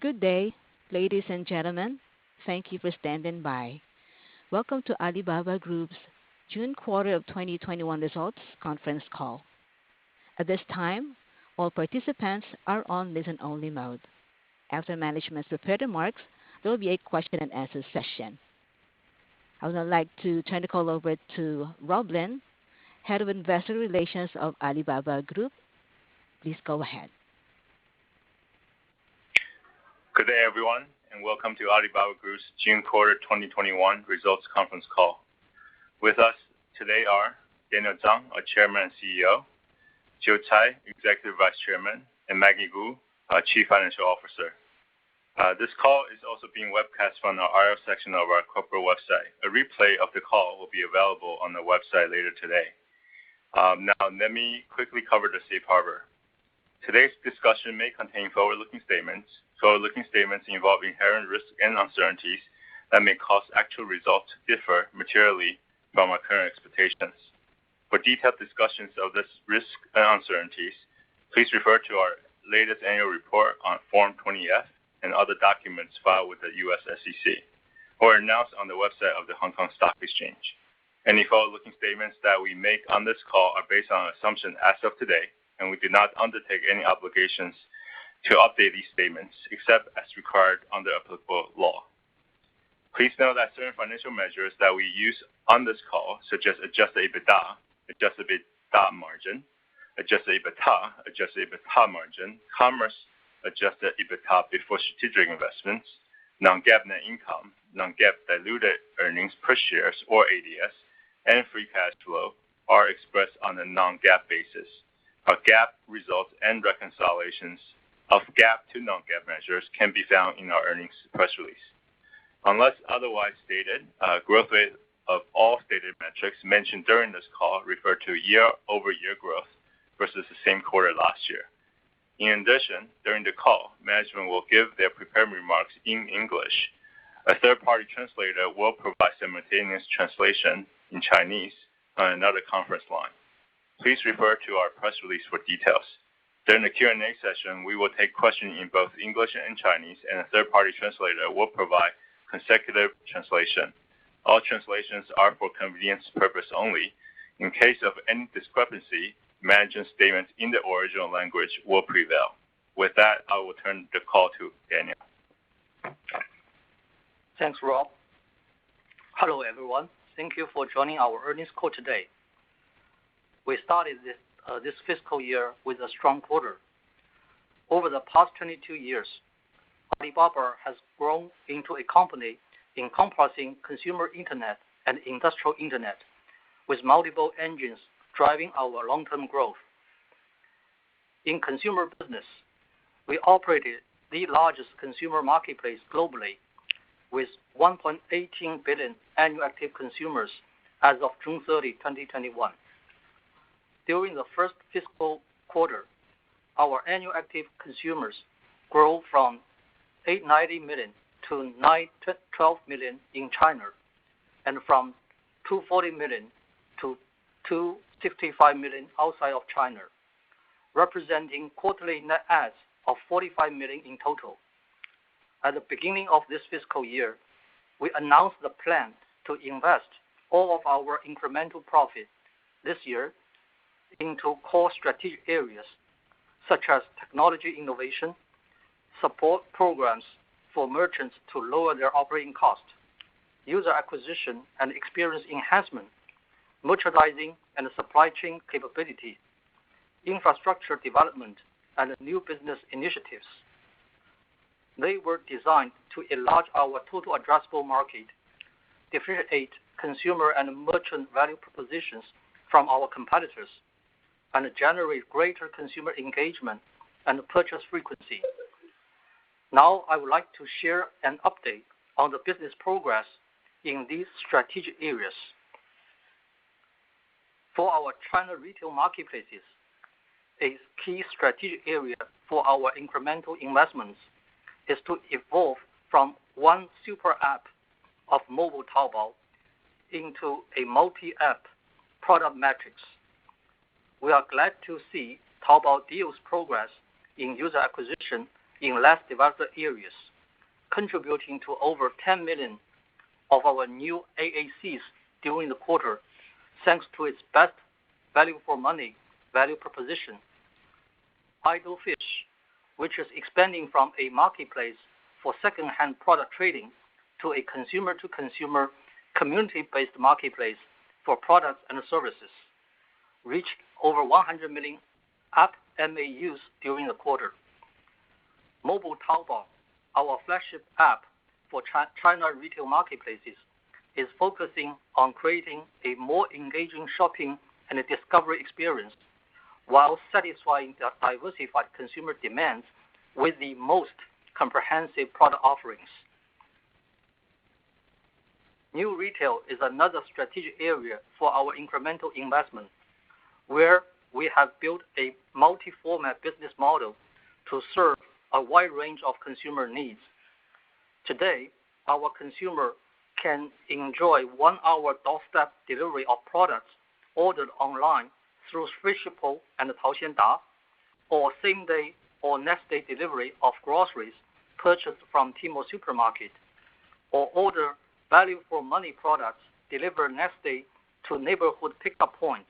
Good day, ladies and gentlemen. Thank you for standing by. Welcome to Alibaba Group's June quarter of 2021 results conference call. At this time, all participants are on listen-only mode. After management's prepared remarks, there will be a question and answer session. I would now like to turn the call over to Rob Lin, Head of Investor Relations of Alibaba Group. Please go ahead. Good day, everyone, and welcome to Alibaba Group's June quarter 2021 results conference call. With us today are Daniel Zhang, our Chairman and CEO, Joe Tsai, Executive Vice Chairman, and Maggie Wu, our Chief Financial Officer. This call is also being webcast from the IR section of our corporate website. A replay of the call will be available on the website later today. Now, let me quickly cover the safe harbor. Today's discussion may contain forward-looking statements. Forward-looking statements involve inherent risks and uncertainties that may cause actual results to differ materially from our current expectations. For detailed discussions of this risk and uncertainties, please refer to our latest annual report on Form 20-F and other documents filed with the U.S. SEC or announced on the website of the Hong Kong Stock Exchange. Any forward-looking statements that we make on this call are based on assumptions as of today, and we do not undertake any obligations to update these statements except as required under applicable law. Please note that certain financial measures that we use on this call, such as adjusted EBITDA, adjusted EBITDA margin, adjusted EBITDA margin, commerce adjusted EBITDA before strategic investments, non-GAAP net income, non-GAAP diluted earnings per share or ADS, and free cash flow are expressed on a non-GAAP basis. Our GAAP results and reconciliations of GAAP to non-GAAP measures can be found in our earnings press release. Unless otherwise stated, growth rate of all stated metrics mentioned during this call refer to year-over-year growth versus the same quarter last year. In addition, during the call, management will give their prepared remarks in English. A third-party translator will provide simultaneous translation in Chinese on another conference line. Please refer to our press release for details. During the Q&A session, we will take questions in both English and Chinese, and a third-party translator will provide consecutive translation. All translations are for convenience purpose only. In case of any discrepancy, management's statements in the original language will prevail. With that, I will turn the call to Daniel. Thanks, Rob. Hello, everyone. Thank you for joining our earnings call today. We started this fiscal year with a strong quarter. Over the past 22 years, Alibaba has grown into a company encompassing consumer internet and industrial internet with multiple engines driving our long-term growth. In consumer business, we operated the largest consumer marketplace globally with 1.18 billion annual active consumers as of June 30, 2021. During the first fiscal quarter, our annual active consumers grew from 890 million to 912 million in China, and from 240 million to 265 million outside of China, representing quarterly net adds of 45 million in total. At the beginning of this fiscal year, we announced the plan to invest all of our incremental profit this year into core strategic areas such as technology innovation, support programs for merchants to lower their operating cost, user acquisition and experience enhancement, merchandising and supply chain capability, infrastructure development, and new business initiatives. They were designed to enlarge our total addressable market, differentiate consumer and merchant value propositions from our competitors, and generate greater consumer engagement and purchase frequency. Now, I would like to share an update on the business progress in these strategic areas. For our China retail marketplaces, a key strategic area for our incremental investments is to evolve from one super app of mobile Taobao into a multi-app product matrix. We are glad to see Taobao Deals progress in user acquisition in less developed areas, contributing to over 10 million of our new AACs during the quarter, thanks to its best value for money value proposition. Idle Fish, which is expanding from a marketplace for second-hand product trading to a consumer-to-consumer community-based marketplace for products and services, reached over 100 million app MAUs during the quarter. Mobile Taobao, our flagship app for China retail marketplaces, is focusing on creating a more engaging shopping and discovery experience while satisfying the diversified consumer demands with the most comprehensive product offerings. New retail is another strategic area for our incremental investment, where we have built a multi-format business model to serve a wide range of consumer needs. Today, our consumer can enjoy 1-hour doorstep delivery of products ordered online through Freshippo and Taoxianda, or same-day or next-day delivery of groceries purchased from Tmall Supermarket, or order value-for-money products delivered next day to neighborhood pickup points.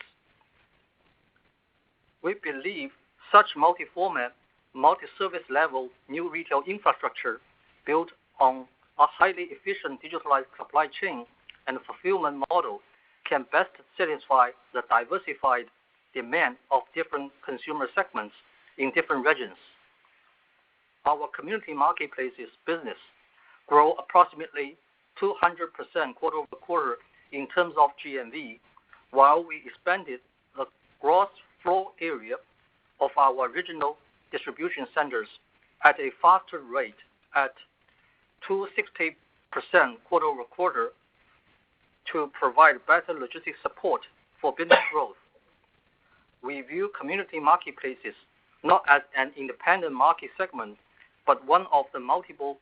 We believe such multi-format, multi-service level new retail infrastructure built on a highly efficient digitalized supply chain and fulfillment model can best satisfy the diversified demand of different consumer segments in different regions. Our community marketplaces business grew approximately 200% quarter-over-quarter in terms of GMV, while we expanded the gross floor area of our regional distribution centers at a faster rate at 260% quarter-over-quarter to provide better logistics support for business growth. We view community marketplaces not as an independent market segment, but one of the multiple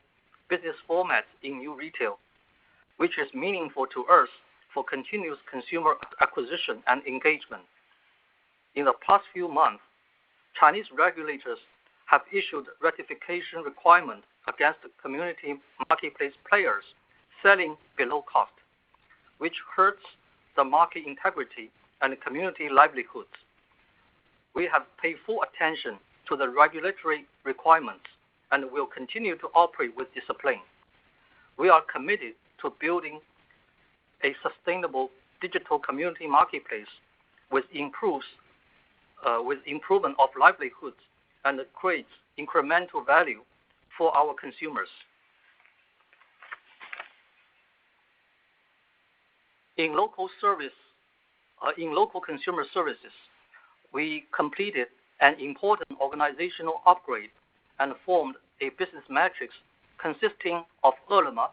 business formats in new retail, which is meaningful to us for continuous consumer acquisition and engagement. In the past few months, Chinese regulators have issued ratification requirements against community marketplace players selling below cost, which hurts the market integrity and community livelihoods. We have paid full attention to the regulatory requirements and will continue to operate with discipline. We are committed to building a sustainable digital community marketplace with improvement of livelihoods and creates incremental value for our consumers. In local consumer services, we completed an important organizational upgrade and formed a business matrix consisting of Ele.me,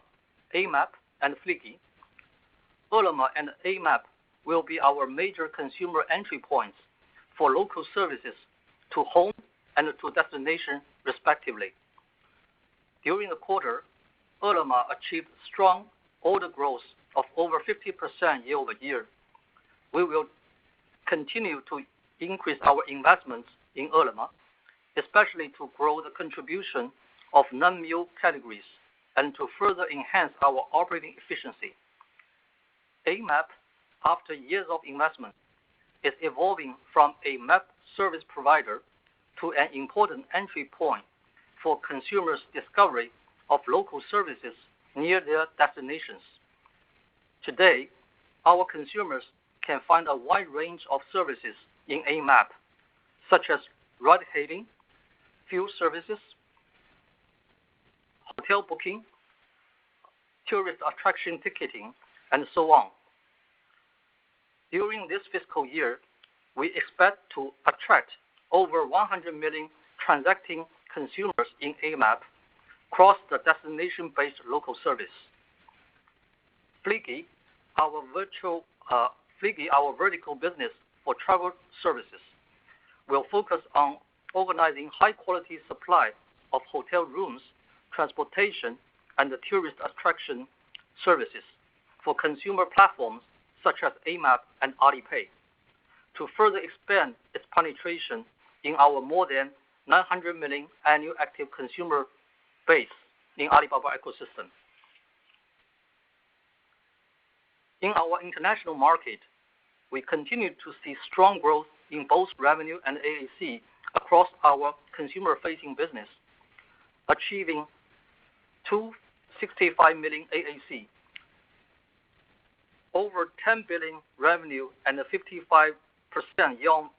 Amap, and Fliggy. Ele.me and Amap will be our major consumer entry points for local services to home and to destination, respectively. During the quarter, Ele.me achieved strong order growth of over 50% year-over-year. We will continue to increase our investments in Ele.me, especially to grow the contribution of non-meal categories and to further enhance our operating efficiency. Amap, after years of investment, is evolving from a map service provider to an important entry point for consumers' discovery of local services near their destinations. Today, our consumers can find a wide range of services in Amap, such as ride-hailing, fuel services, hotel booking, tourist attraction ticketing, and so on. During this fiscal year, we expect to attract over 100 million transacting consumers in Amap across the destination-based local service. Fliggy, our vertical business for travel services, will focus on organizing high-quality supply of hotel rooms, transportation, and the tourist attraction services for consumer platforms such as Amap and Alipay, to further expand its penetration in our more than 900 million annual active consumer base in Alibaba ecosystem. In our international market, we continue to see strong growth in both revenue and AAC across our consumer-facing business, achieving 265 million AAC, over 10 billion revenue, and a 55%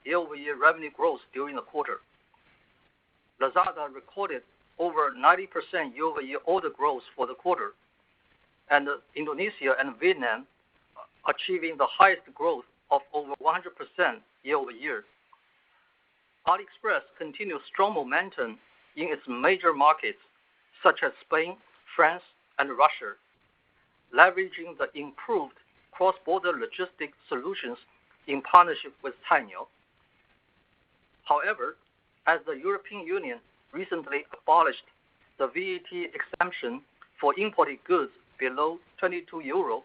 year-over-year revenue growth during the quarter. Lazada recorded over 90% year-over-year order growth for the quarter, and Indonesia and Vietnam achieving the highest growth of over 100% year-over-year. AliExpress continues strong momentum in its major markets such as Spain, France, and Russia, leveraging the improved cross-border logistics solutions in partnership with Cainiao. However, as the European Union recently abolished the VAT exemption for imported goods below 22 euro,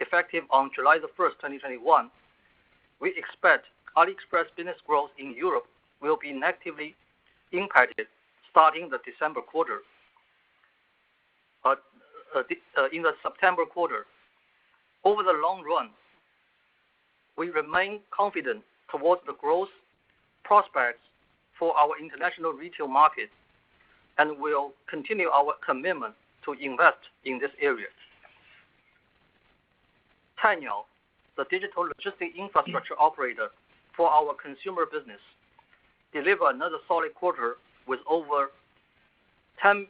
effective on July 1st, 2021, we expect AliExpress business growth in Europe will be negatively impacted starting the December quarter. In the September quarter, over the long run, we remain confident towards the growth prospects for our international retail market and will continue our commitment to invest in this area. Cainiao, the digital logistics infrastructure operator for our consumer business, delivered another solid quarter with over 10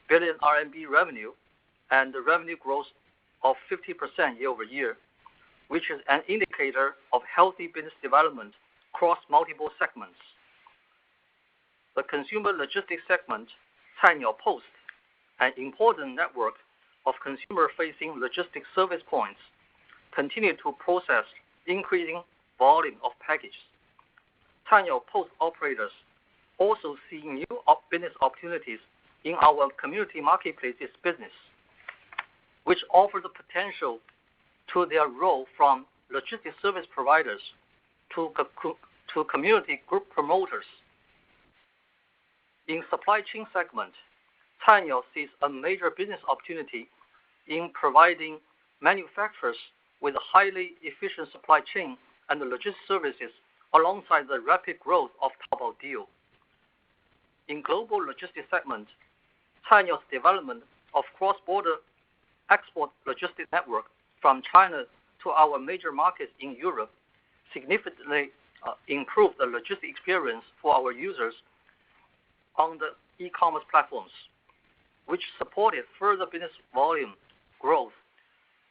billion RMB revenue and the revenue growth of 50% year-over-year, which is an indicator of healthy business development across multiple segments. The consumer logistics segment, Cainiao Post, an important network of consumer-facing logistics service points, continue to process increasing volume of packages. Cainiao Post operators also see new business opportunities in our community marketplaces business, which offer the potential to their role from logistics service providers to community group promoters. In supply chain segment, Cainiao sees a major business opportunity in providing manufacturers with a highly efficient supply chain and logistics services alongside the rapid growth of Taobao Deal. In global logistics segment, Cainiao's development of cross-border export logistics network from China to our major markets in Europe significantly improved the logistics experience for our users on the e-commerce platforms, which supported further business volume growth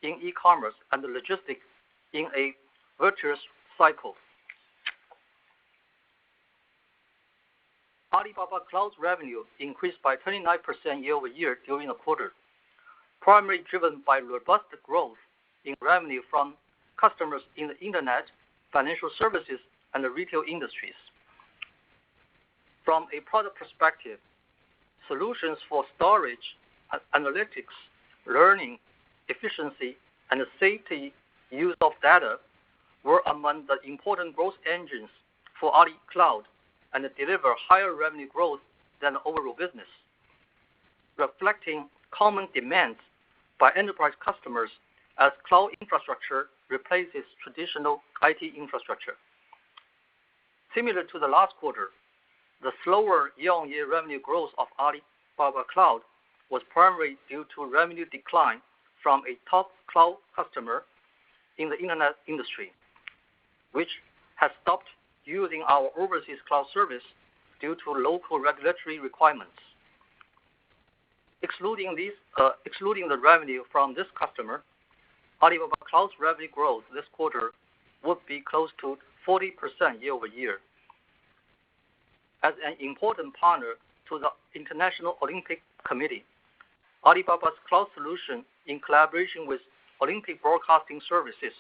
in e-commerce and logistics in a virtuous cycle. Alibaba Cloud's revenue increased by 29% year-over-year during the quarter, primarily driven by robust growth in revenue from customers in the internet, financial services, and the retail industries. From a product perspective, solutions for storage, analytics, learning, efficiency, and safety use of data were among the important growth engines for Ali Cloud and deliver higher revenue growth than the overall business, reflecting common demands by enterprise customers as cloud infrastructure replaces traditional IT infrastructure. Similar to the last quarter, the slower year-on-year revenue growth of Alibaba Cloud was primarily due to revenue decline from a top cloud customer in the internet industry, which has stopped using our overseas cloud service due to local regulatory requirements. Excluding the revenue from this customer, Alibaba Cloud's revenue growth this quarter would be close to 40% year-over-year. As an important partner to the International Olympic Committee, Alibaba's cloud solution, in collaboration with Olympic Broadcasting Services,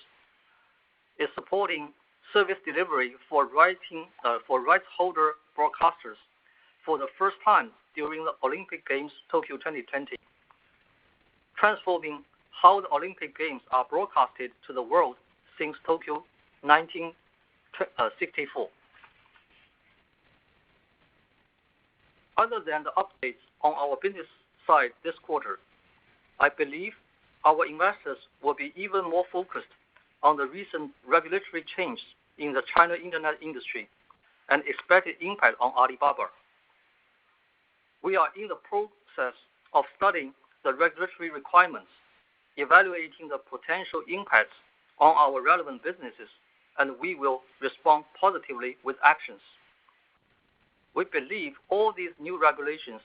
is supporting service delivery for rights holder broadcasters for the first time during the Olympic Games Tokyo 2020, transforming how the Olympic Games are broadcasted to the world since Tokyo 1964. Other than the updates on our business side this quarter, I believe our investors will be even more focused on the recent regulatory change in the China internet industry and expected impact on Alibaba. We are in the process of studying the regulatory requirements, evaluating the potential impacts on our relevant businesses, and we will respond positively with actions. We believe all these new regulations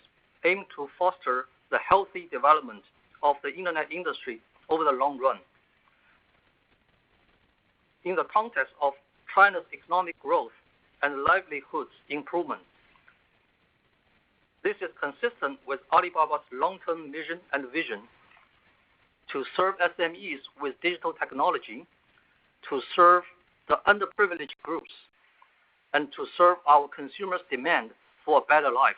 aim to foster the healthy development of the internet industry over the long run. In the context of China's economic growth and livelihoods improvement, this is consistent with Alibaba's long-term mission and vision to serve SMEs with digital technology, to serve the underprivileged groups, and to serve our consumers' demand for a better life.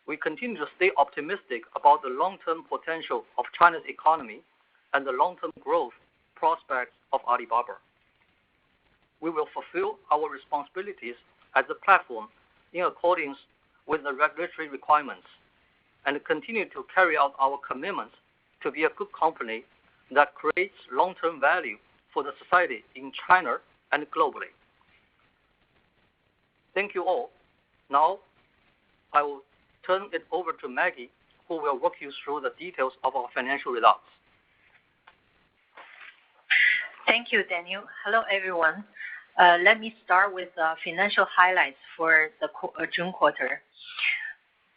We continue to stay optimistic about the long-term potential of China's economy and the long-term growth prospects of Alibaba. We will fulfill our responsibilities as a platform in accordance with the regulatory requirements and continue to carry out our commitments to be a good company that creates long-term value for the society in China and globally. Thank you all. Now, I will turn it over to Maggie, who will walk you through the details of our financial results. Thank you, Daniel. Hello, everyone. Let me start with financial highlights for the June quarter.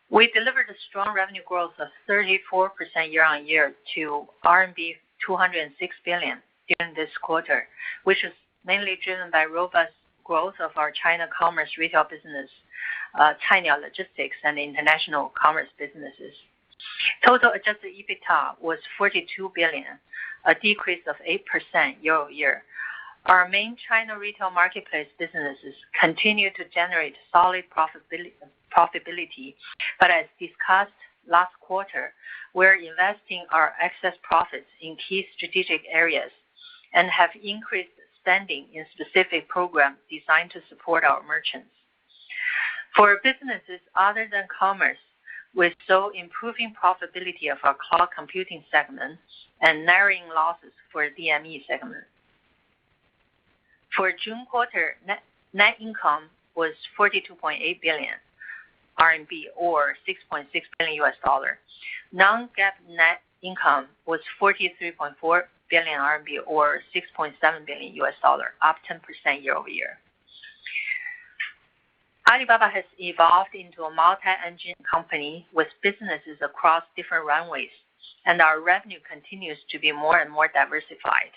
We delivered a strong revenue growth of 34% year-on-year to RMB 206 billion during this quarter, which is mainly driven by robust growth of our China commerce retail business, Cainiao Logistics, and international commerce businesses. Total adjusted EBITDA was 42 billion, a decrease of 8% year-over-year. Our main China retail marketplace businesses continue to generate solid profitability, but as discussed last quarter, we're investing our excess profits in key strategic areas and have increased spending in specific programs designed to support our merchants. For businesses other than commerce, we saw improving profitability of our cloud computing segment and narrowing losses for DME segment. For June quarter, net income was 42.8 billion RMB or $6.6 billion. Non-GAAP net income was 43.4 billion RMB or $6.7 billion, up 10% year-over-year. Alibaba has evolved into a multi-engine company with businesses across different runways, and our revenue continues to be more and more diversified.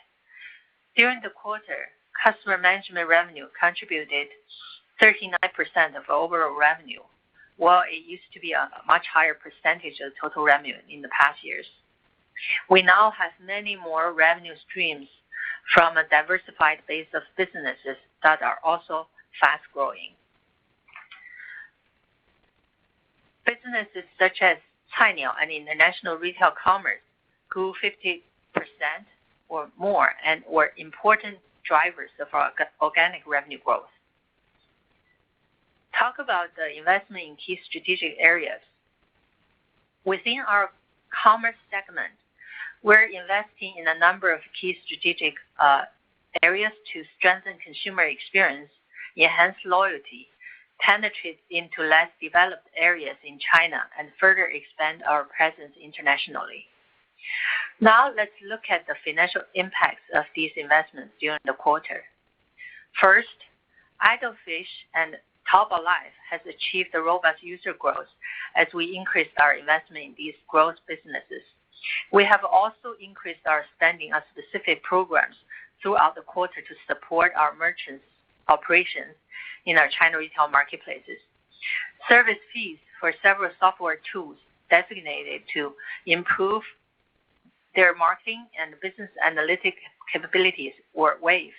During the quarter, customer management revenue contributed 39% of overall revenue, while it used to be a much higher percentage of total revenue in the past years. We now have many more revenue streams from a diversified base of businesses that are also fast-growing. Businesses such as Cainiao and international retail commerce grew 50% or more and were important drivers of our organic revenue growth. Talk about the investment in key strategic areas. Within our commerce segment, we're investing in a number of key strategic areas to strengthen consumer experience, enhance loyalty, penetrate into less developed areas in China, and further expand our presence internationally. Now let's look at the financial impacts of these investments during the quarter. First, Idlefish and Taobao Life has achieved a robust user growth as we increased our investment in these growth businesses. We have also increased our spending on specific programs throughout the quarter to support our merchants' operations in our China retail marketplaces. Service fees for several software tools designated to improve their marketing and business analytic capabilities were waived.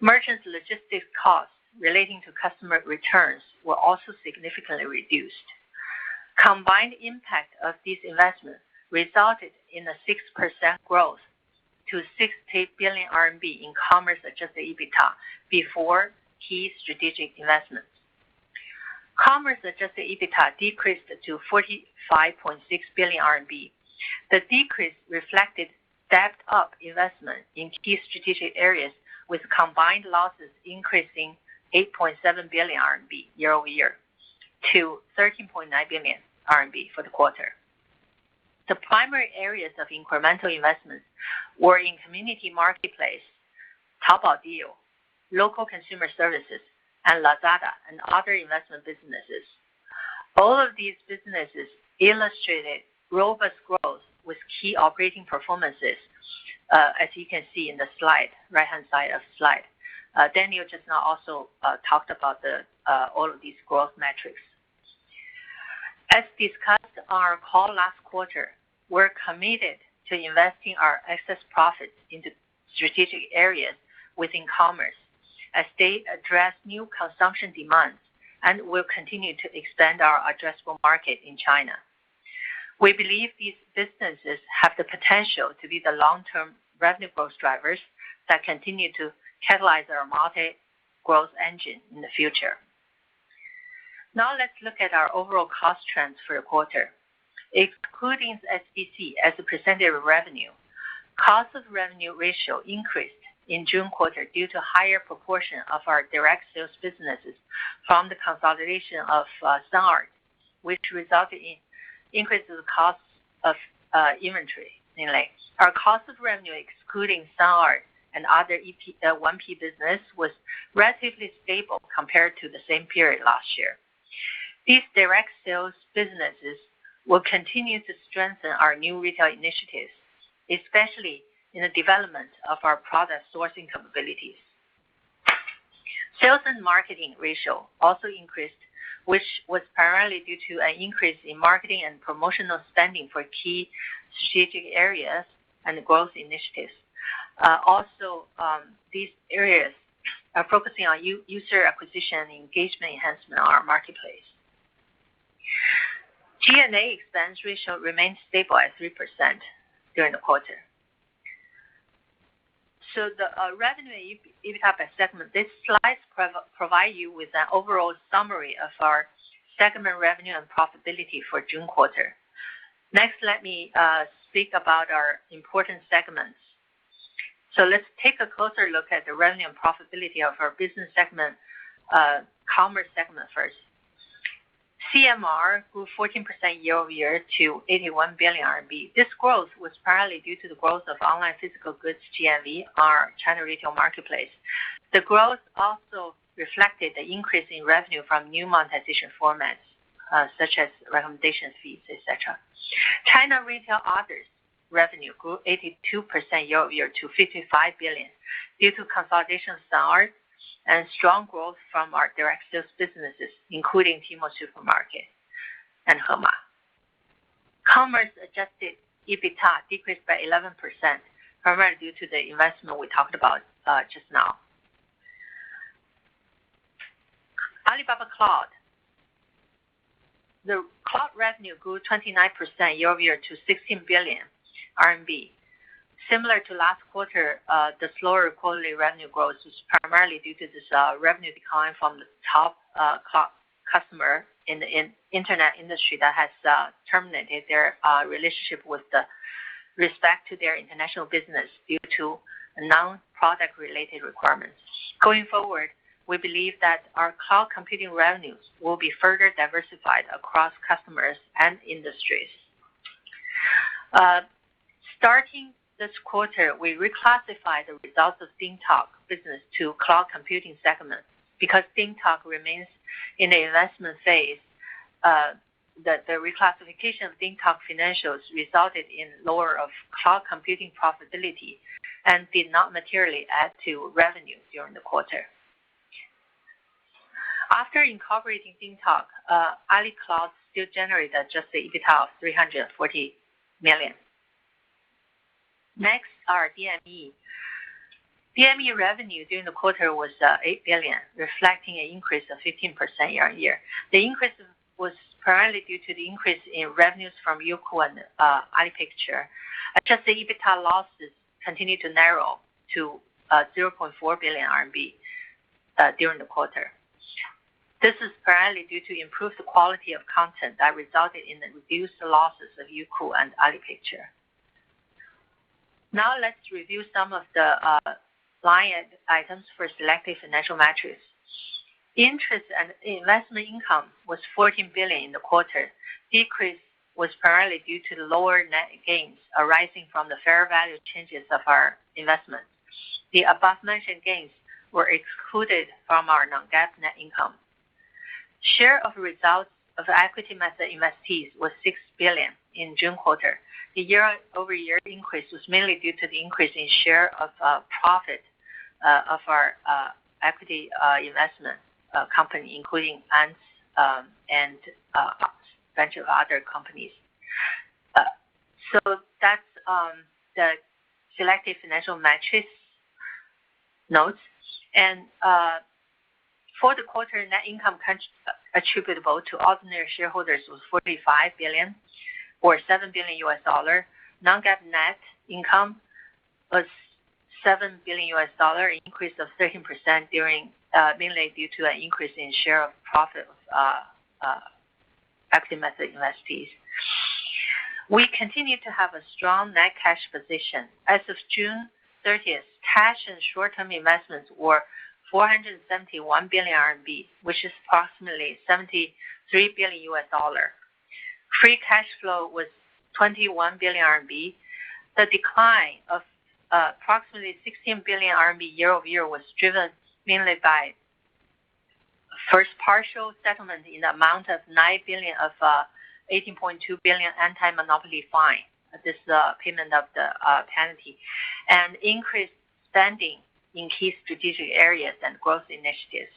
Merchants' logistics costs relating to customer returns were also significantly reduced. Combined impact of these investments resulted in a 6% growth to 60 billion RMB in commerce adjusted EBITDA before key strategic investments. Commerce adjusted EBITDA decreased to 45.6 billion RMB. The decrease reflected stepped-up investment in key strategic areas, with combined losses increasing 8.7 billion RMB year-over-year to 13.9 billion RMB for the quarter. The primary areas of incremental investments were in community marketplace, Taobao Deal, local consumer services, and Lazada and other investment businesses. All of these businesses illustrated robust growth with key operating performances, as you can see in the slide, right-hand side of the slide. Daniel just now also talked about all of these growth metrics. As discussed on our call last quarter, we're committed to investing our excess profits into strategic areas within commerce as they address new consumption demands and will continue to expand our addressable market in China. We believe these businesses have the potential to be the long-term revenue growth drivers that continue to catalyze our multi-growth engine in the future. Now let's look at our overall cost trends for the quarter. Excluding SBC as a percentage of revenue, cost of revenue ratio increased in June quarter due to higher proportion of our direct sales businesses from the consolidation of SunArt, which resulted in increases of costs of inventory. Mainly, our cost of revenue excluding SunArt and other 1P business was relatively stable compared to the same period last year. These direct sales businesses will continue to strengthen our new retail initiatives, especially in the development of our product sourcing capabilities. Sales and marketing ratio also increased, which was primarily due to an increase in marketing and promotional spending for key strategic areas and growth initiatives. These areas are focusing on user acquisition and engagement enhancement on our marketplace. G&A expense ratio remained stable at 3% during the quarter. So the revenue and EBITDA by segment, these slides provide you with an overall summary of our segment revenue and profitability for June quarter. Next, let me speak about our important segments. So let's take a closer look at the revenue and profitability of our business segment, commerce segment first. CMR grew 14% year-over-year to 81 billion RMB. This growth was primarily due to the growth of online physical goods GMV on our China retail marketplace. The growth also reflected the increase in revenue from new monetization formats, such as recommendation fees, etc. China retail others revenue grew 82% year-over-year to 55 billion due to consolidation of SunArt and strong growth from our direct sales businesses, including Tmall Supermarket and Hema. Commerce adjusted EBITDA decreased by 11%, primarily due to the investment we talked about just now. Alibaba Cloud. The cloud revenue grew 29% year-over-year to 16 billion RMB. Similar to last quarter, the slower quarterly revenue growth was primarily due to this revenue decline from the top cloud customer in the internet industry that has terminated their relationship with respect to their international business due to non-product related requirements. Going forward, we believe that our cloud computing revenues will be further diversified across customers and industries. Starting this quarter, we reclassified the results of DingTalk business to cloud computing segment because DingTalk remains in the investment phase. The reclassification of DingTalk financials resulted in lower of cloud computing profitability and did not materially add to revenue during the quarter. After incorporating DingTalk, Ali Cloud still generated adjusted EBITDA of 340 million. Next are DME. DME revenue during the quarter was 8 billion, reflecting an increase of 15% year-on-year. The increase was primarily due to the increase in revenues from Youku and Alipicture. Adjusted EBITDA losses continued to narrow to 0.4 billion RMB during the quarter. This is primarily due to improved quality of content that resulted in the reduced losses of Youku and Alipicture. Now let's review some of the line items for selected financial metrics. Interest and investment income was 14 billion in the quarter. Decrease was primarily due to the lower net gains arising from the fair value changes of our investments. The above-mentioned gains were excluded from our non-GAAP net income. Share of results of equity method investees was 6 billion in June quarter. The year-over-year increase was mainly due to the increase in share of profit of our equity investment company, including Ants and a bunch of other companies. So that's the selected financial metrics notes. And for the quarter, net income attributable to ordinary shareholders was 45 billion, or $7 billion. Non-GAAP net income was $7 billion, an increase of 13% mainly due to an increase in share of profit of equity method investees. We continue to have a strong net cash position. As of June 30th, cash and short-term investments were 471 billion RMB, which is approximately $73 billion. Free cash flow was 21 billion RMB. The decline of approximately 16 billion RMB year-over-year was driven mainly by first partial settlement in the amount of 9 billion of 18.2 billion anti-monopoly fine. This payment of the penalty, and increased spending in key strategic areas and growth initiatives.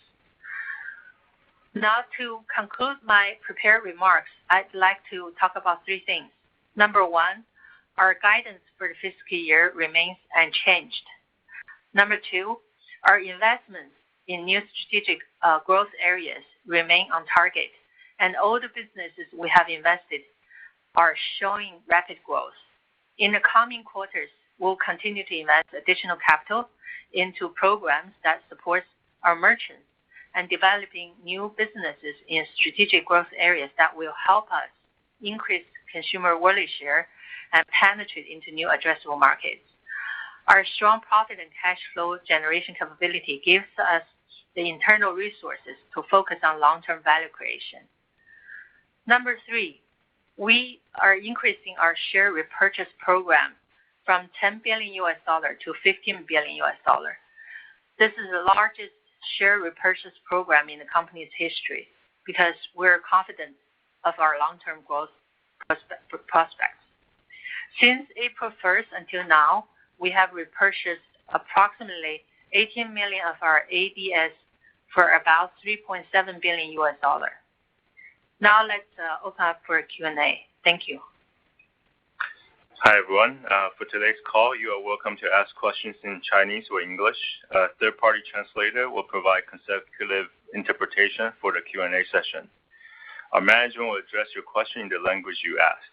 Now, to conclude my prepared remarks, I'd like to talk about three things. Number one, our guidance for the fiscal year remains unchanged. Number two, our investments in new strategic growth areas remain on target, and all the businesses we have invested are showing rapid growth. In the coming quarters, we'll continue to invest additional capital into programs that support our merchants and developing new businesses in strategic growth areas that will help us increase consumer wallet share and penetrate into new addressable markets. Our strong profit and cash flow generation capability gives us the internal resources to focus on long-term value creation. Number three, we are increasing our share repurchase program from $10 billion to $15 billion. This is the largest share repurchase program in the company's history because we're confident of our long-term growth prospects. Since April 1st until now, we have repurchased approximately 18 million of our ADS for about $3.7 billion. Now let's open up for a Q&A. Thank you. Hi, everyone. For today's call, you are welcome to ask questions in Chinese or English. A third-party translator will provide consecutive interpretation for the Q&A session. Our management will address your question in the language you asked.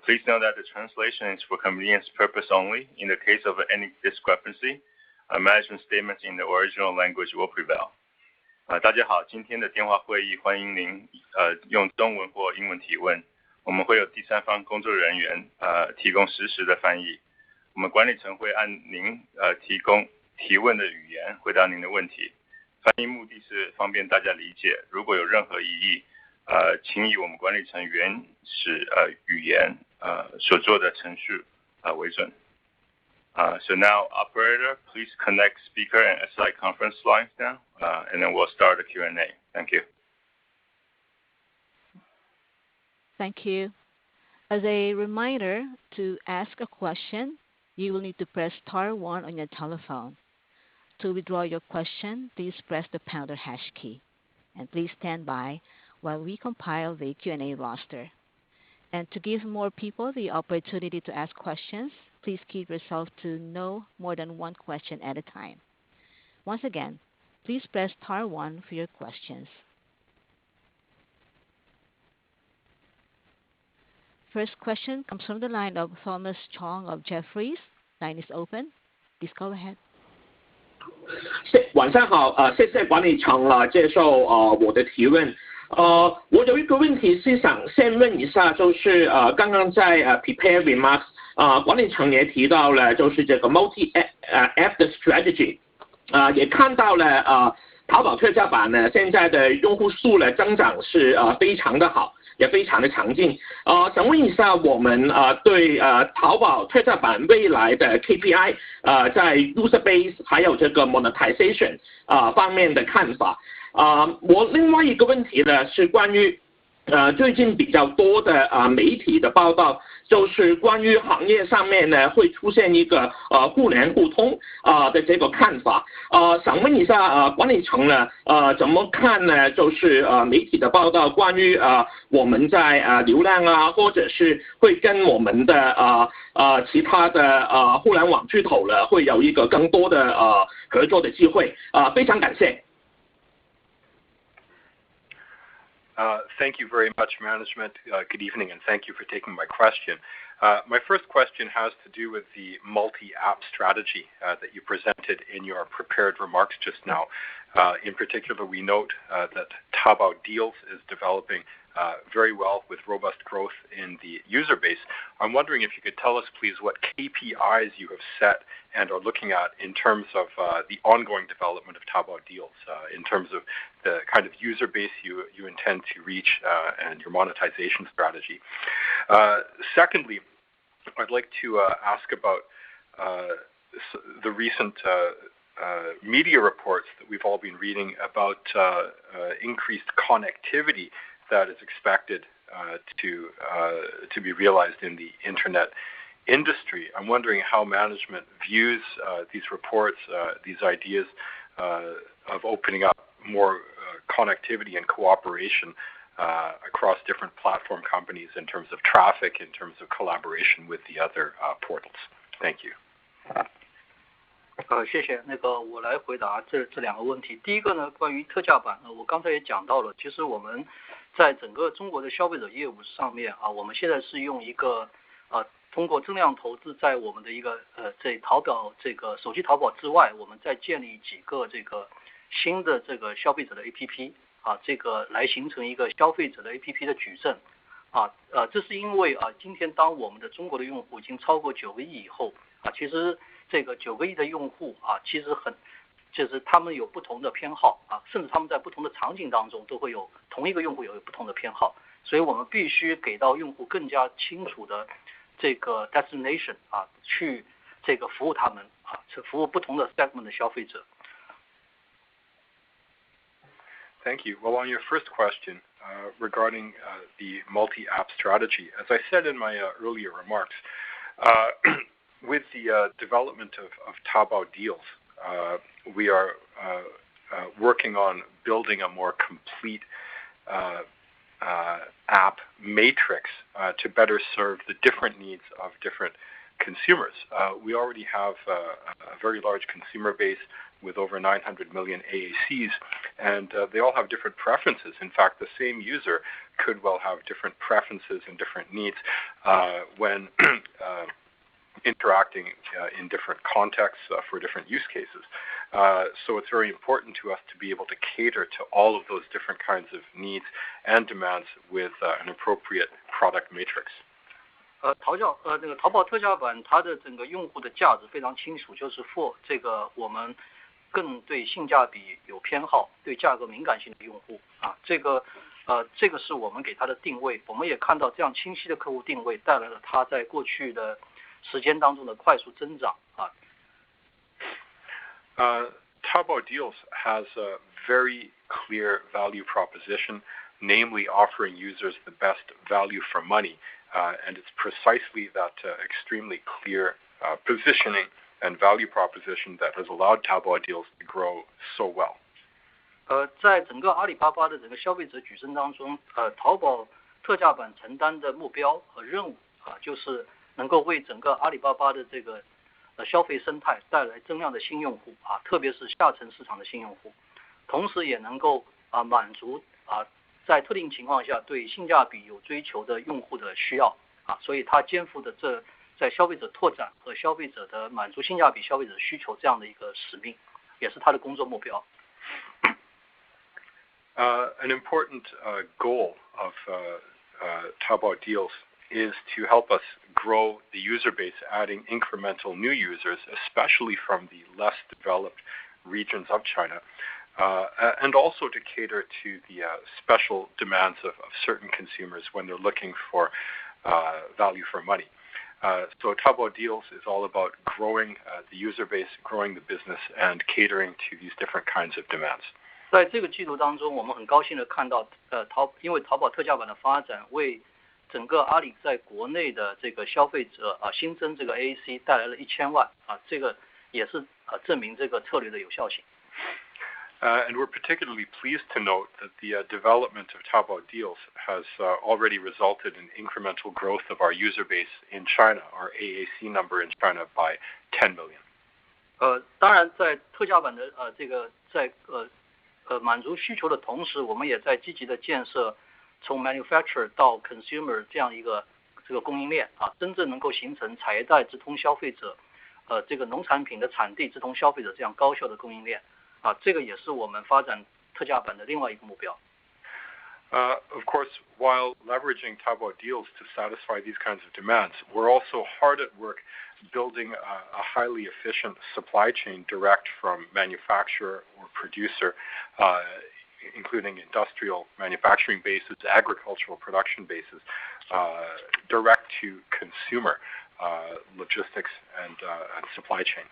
Please note that the translation is for convenience purpose only. In the case of any discrepancy, management statements in the original language will prevail. 大家好，今天的电话会议欢迎您用中文或英文提问。我们会有第三方工作人员提供实时的翻译。我们管理层会按您提供提问的语言回答您的问题。翻译目的是方便大家理解，如果有任何异议，请以我们管理层原始语言所做的程序为准。So now, operator, please connect speaker and SI conference lines now, and then we'll start the Q&A. Thank you. Thank you. As a reminder, to ask a question, you will need to press star 1 on your telephone. To withdraw your question, please press the pound or hash key. And please stand by while we compile the Q&A roster. And to give more people the opportunity to ask questions, please keep yourself to no more than one question at a time. Once again, please press star 1 for your questions. First question comes from the line of Thomas Chong of Jefferies. Line is open. Please go ahead. 晚上好，谢谢管理层接受我的提问。我有一个问题是想先问一下，就是刚刚在prepared remarks 管理层也提到了就是这个 multi app 的 strategy，也看到了淘宝特价版呢现在的用户数的增长是非常的好，也非常的强劲。想问一下我们对淘宝特价版未来的 KPI 在 user base 还有这个 monetization 方面的看法。我另外一个问题呢是关于最近比较多的媒体的报道，就是关于行业上面呢会出现一个互联互通的这个看法。想问一下管理层呢怎么看呢？就是媒体的报道关于我们在流量或者是会跟我们的其他的互联网巨头呢会有一个更多的合作的机会。非常感谢。Thank you very much, management. Good evening, and thank you for taking my question. My first question has to do with the multi-app strategy that you presented in your prepared remarks just now. In particular, we note that Taobao Deals is developing very well with robust growth in the user base. I'm wondering if you could tell us, please, what KPIs you have set and are looking at in terms of the ongoing development of Taobao Deals, in terms of the kind of user base you intend to reach and your monetization strategy. Secondly, I'd like to ask about the recent media reports that we've all been reading about increased connectivity that is expected to be realized in the internet industry. I'm wondering how management views these reports, these ideas of opening up more connectivity and cooperation across different platform companies in terms of traffic, in terms of collaboration with the other portals. Thank you. 谢谢。我来回答这两个问题。第一个呢，关于特价版，我刚才也讲到了，其实我们在整个中国的消费者业务上面我们现在是用一个通过增量投资，在我们的一个在淘宝这个手机淘宝之外，我们再建立几个这个新的这个消费者的 APP 这个来形成一个消费者的 APP 的矩阵这是因为今天当我们的中国的用户已经超过9个亿以后其实这个9个亿的用户其实就是他们有不同的偏好甚至他们在不同的场景当中都会有同一个用户有不同的偏好，所以我们必须给到用户更加清楚的这个 destination 去这个服务他们去服务不同的 segment 的消费者。Thank you. Well, on your first question regarding the multi-app strategy, as I said in my earlier remarks, with the development of Taobao Deals, we are working on building a more complete app matrix to better serve the different needs of different consumers. We already have a very large consumer base with over 900 million AACs, and they all have different preferences. In fact, the same user could well have different preferences and different needs when interacting in different contexts for different use cases. So it's very important to us to be able to cater to all of those different kinds of needs and demands with an appropriate product matrix. 淘宝特价版它的整个用户的价值非常清楚，就是 for 这个我们更对性价比有偏好、对价格敏感性的用户这个是我们给它的定位。我们也看到这样清晰的客户定位带来了它在过去的时间当中的快速增长Taobao Deals has a very clear value proposition, namely offering users the best value for money, and it's precisely that extremely clear positioning and value proposition that has allowed Taobao Deals to grow so well. 在整个阿里巴巴的整个消费者矩阵当中，淘宝特价版承担的目标和任务就是能够为整个阿里巴巴的这个消费生态带来增量的新用户特别是下沉市场的新用户，同时也能够满足在特定情况下对性价比有追求的用户的需要所以它肩负的在消费者拓展和消费者的满足性价比消费者需求这样的一个使命也是它的工作目标。An important goal of Taobao Deals is to help us grow the user base, adding incremental new users, especially from the less developed regions of China, and also to cater to the special demands of certain consumers when they're looking for value for money. So Taobao Deals is all about growing the user base, growing the business, and catering to these different kinds of demands. 在这个季度当中，我们很高兴的看到，因为淘宝特价版的发展，为整个阿里在国内的这个消费者新增这个 AAC 带来了1000万这个也是证明这个策略的有效性。And we're particularly pleased to note that the development of Taobao Deals has already resulted in incremental growth of our user base in China, our AAC number in China by 10 million. 当然，在特价版的这个在满足需求的同时，我们也在积极的建设从 manufacturer 到 consumer 这样一个这个供应链真正能够形成产业带直通消费者，这个农产品的产地直通消费者这样高效的供应链这个也是我们发展特价版的另外一个目标。Of course, while leveraging Taobao Deals to satisfy these kinds of demands, we're also hard at work building a highly efficient supply chain direct from manufacturer or producer, including industrial manufacturing bases, agricultural production bases, direct to consumer logistics and supply chain.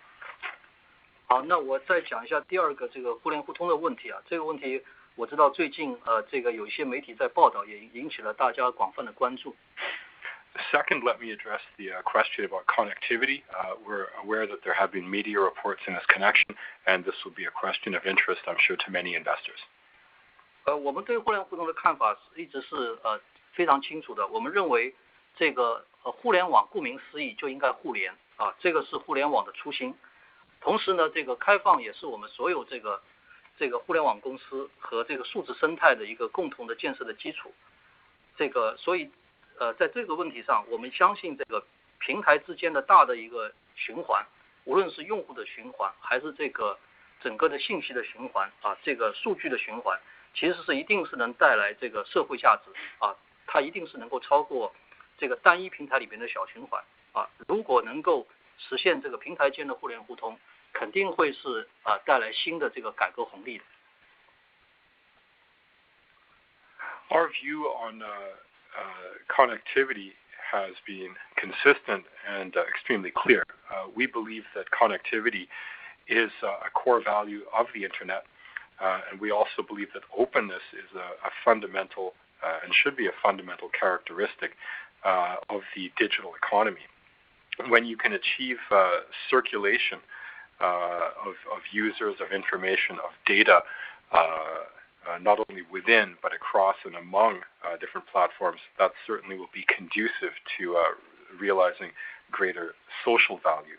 好，那我再讲一下第二个这个互联互通的问题这个问题我知道最近这个有一些媒体在报道，也引起了大家广泛的关注。Second, let me address the question about connectivity. We're aware that there have been media reports in this connection, and this will be a question of interest, I'm sure, to many investors. 我们对互联互通的看法一直是非常清楚的。我们认为这个互联网顾名思义就应该互联这个是互联网的初心。同时呢，这个开放也是我们所有这个互联网公司和这个数字生态的一个共同的建设的基础。所以在这个问题上，我们相信这个平台之间的大的一个循环，无论是用户的循环，还是这个整个的信息的循环这个数据的循环，其实是一定是能带来这个社会价值它一定是能够超过这个单一平台里边的小循环如果能够实现这个平台间的互联互通，肯定会是带来新的这个改革红利的。Our view on connectivity has been consistent and extremely clear. We believe that connectivity is a core value of the internet, and we also believe that openness is a fundamental and should be a fundamental characteristic of the digital economy. When you can achieve circulation of users, of information, of data, not only within but across and among different platforms, that certainly will be conducive to realizing greater social value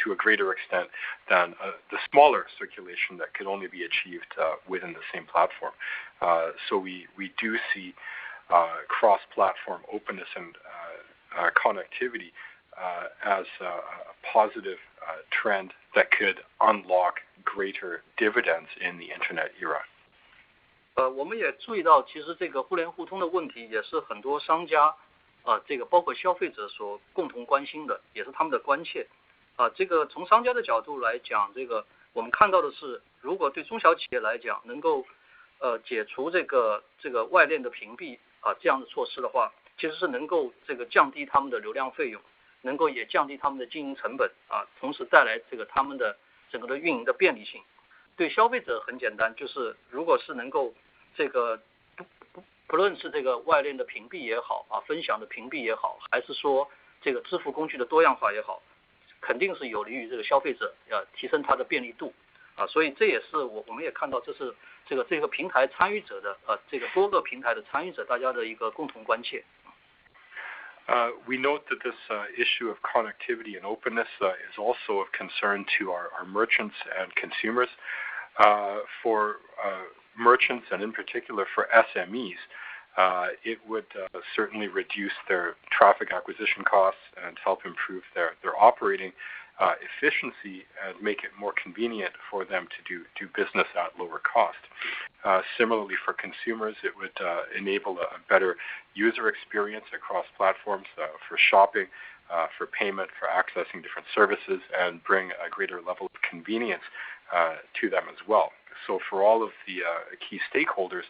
to a greater extent than the smaller circulation that could only be achieved within the same platform. So we do see cross-platform openness and connectivity as a positive trend that could unlock greater dividends in the internet era. 我们也注意到，其实这个互联互通的问题也是很多商家这个包括消费者所共同关心的，也是他们的关切这个从商家的角度来讲，这个我们看到的是，如果对中小企业来讲，能够解除这个外链的屏蔽这样的措施的话，其实是能够这个降低他们的流量费用，能够也降低他们的经营成本同时带来这个他们的整个的运营的便利性。对消费者很简单，就是如果是能够这个不论是这个外链的屏蔽也好分享的屏蔽也好，还是说这个支付工具的多样化也好，肯定是有利于这个消费者提升它的便利度所以这也是我们也看到，这是这个平台参与者的这个多个平台的参与者大家的一个共同关切。We note that this issue of connectivity and openness is also of concern to our merchants and consumers. For merchants and in particular for SMEs, it would certainly reduce their traffic acquisition costs and help improve their operating efficiency and make it more convenient for them to do business at lower cost. Similarly, for consumers, it would enable a better user experience across platforms for shopping, for payment, for accessing different services, and bring a greater level of convenience to them as well. So for all of the key stakeholders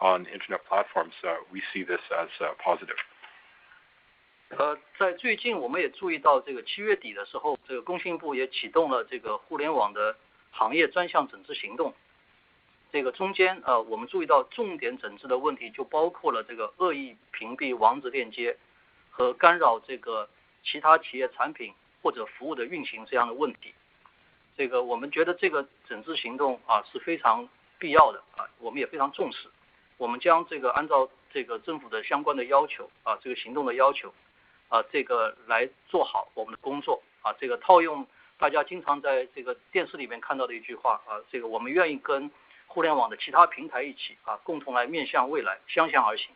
on internet platforms, we see this as positive. 在最近我们也注意到，这个7月底的时候，这个工信部也启动了这个互联网的行业专项整治行动。这个中间我们注意到重点整治的问题就包括了这个恶意屏蔽网址链接和干扰这个其他企业产品或者服务的运行这样的问题。这个我们觉得这个整治行动是非常必要的我们也非常重视。我们将这个按照这个政府的相关的要求这个行动的要求这个来做好我们的工作这个套用大家经常在这个电视里面看到的一句话这个我们愿意跟互联网的其他平台一起共同来面向未来，相向而行。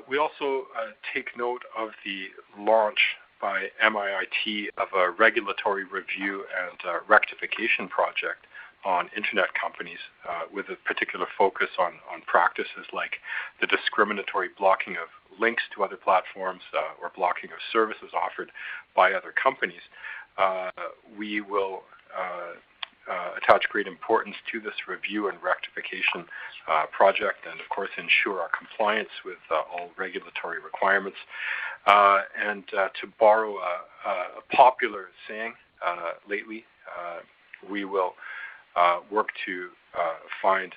We also take note of the launch by MIIT of a regulatory review and rectification project on internet companies with a particular focus on practices like the discriminatory blocking of links to other platforms or blocking of services offered by other companies. We will attach great importance to this review and rectification project and of course ensure our compliance with all regulatory requirements. And to borrow a popular saying lately, we will work to find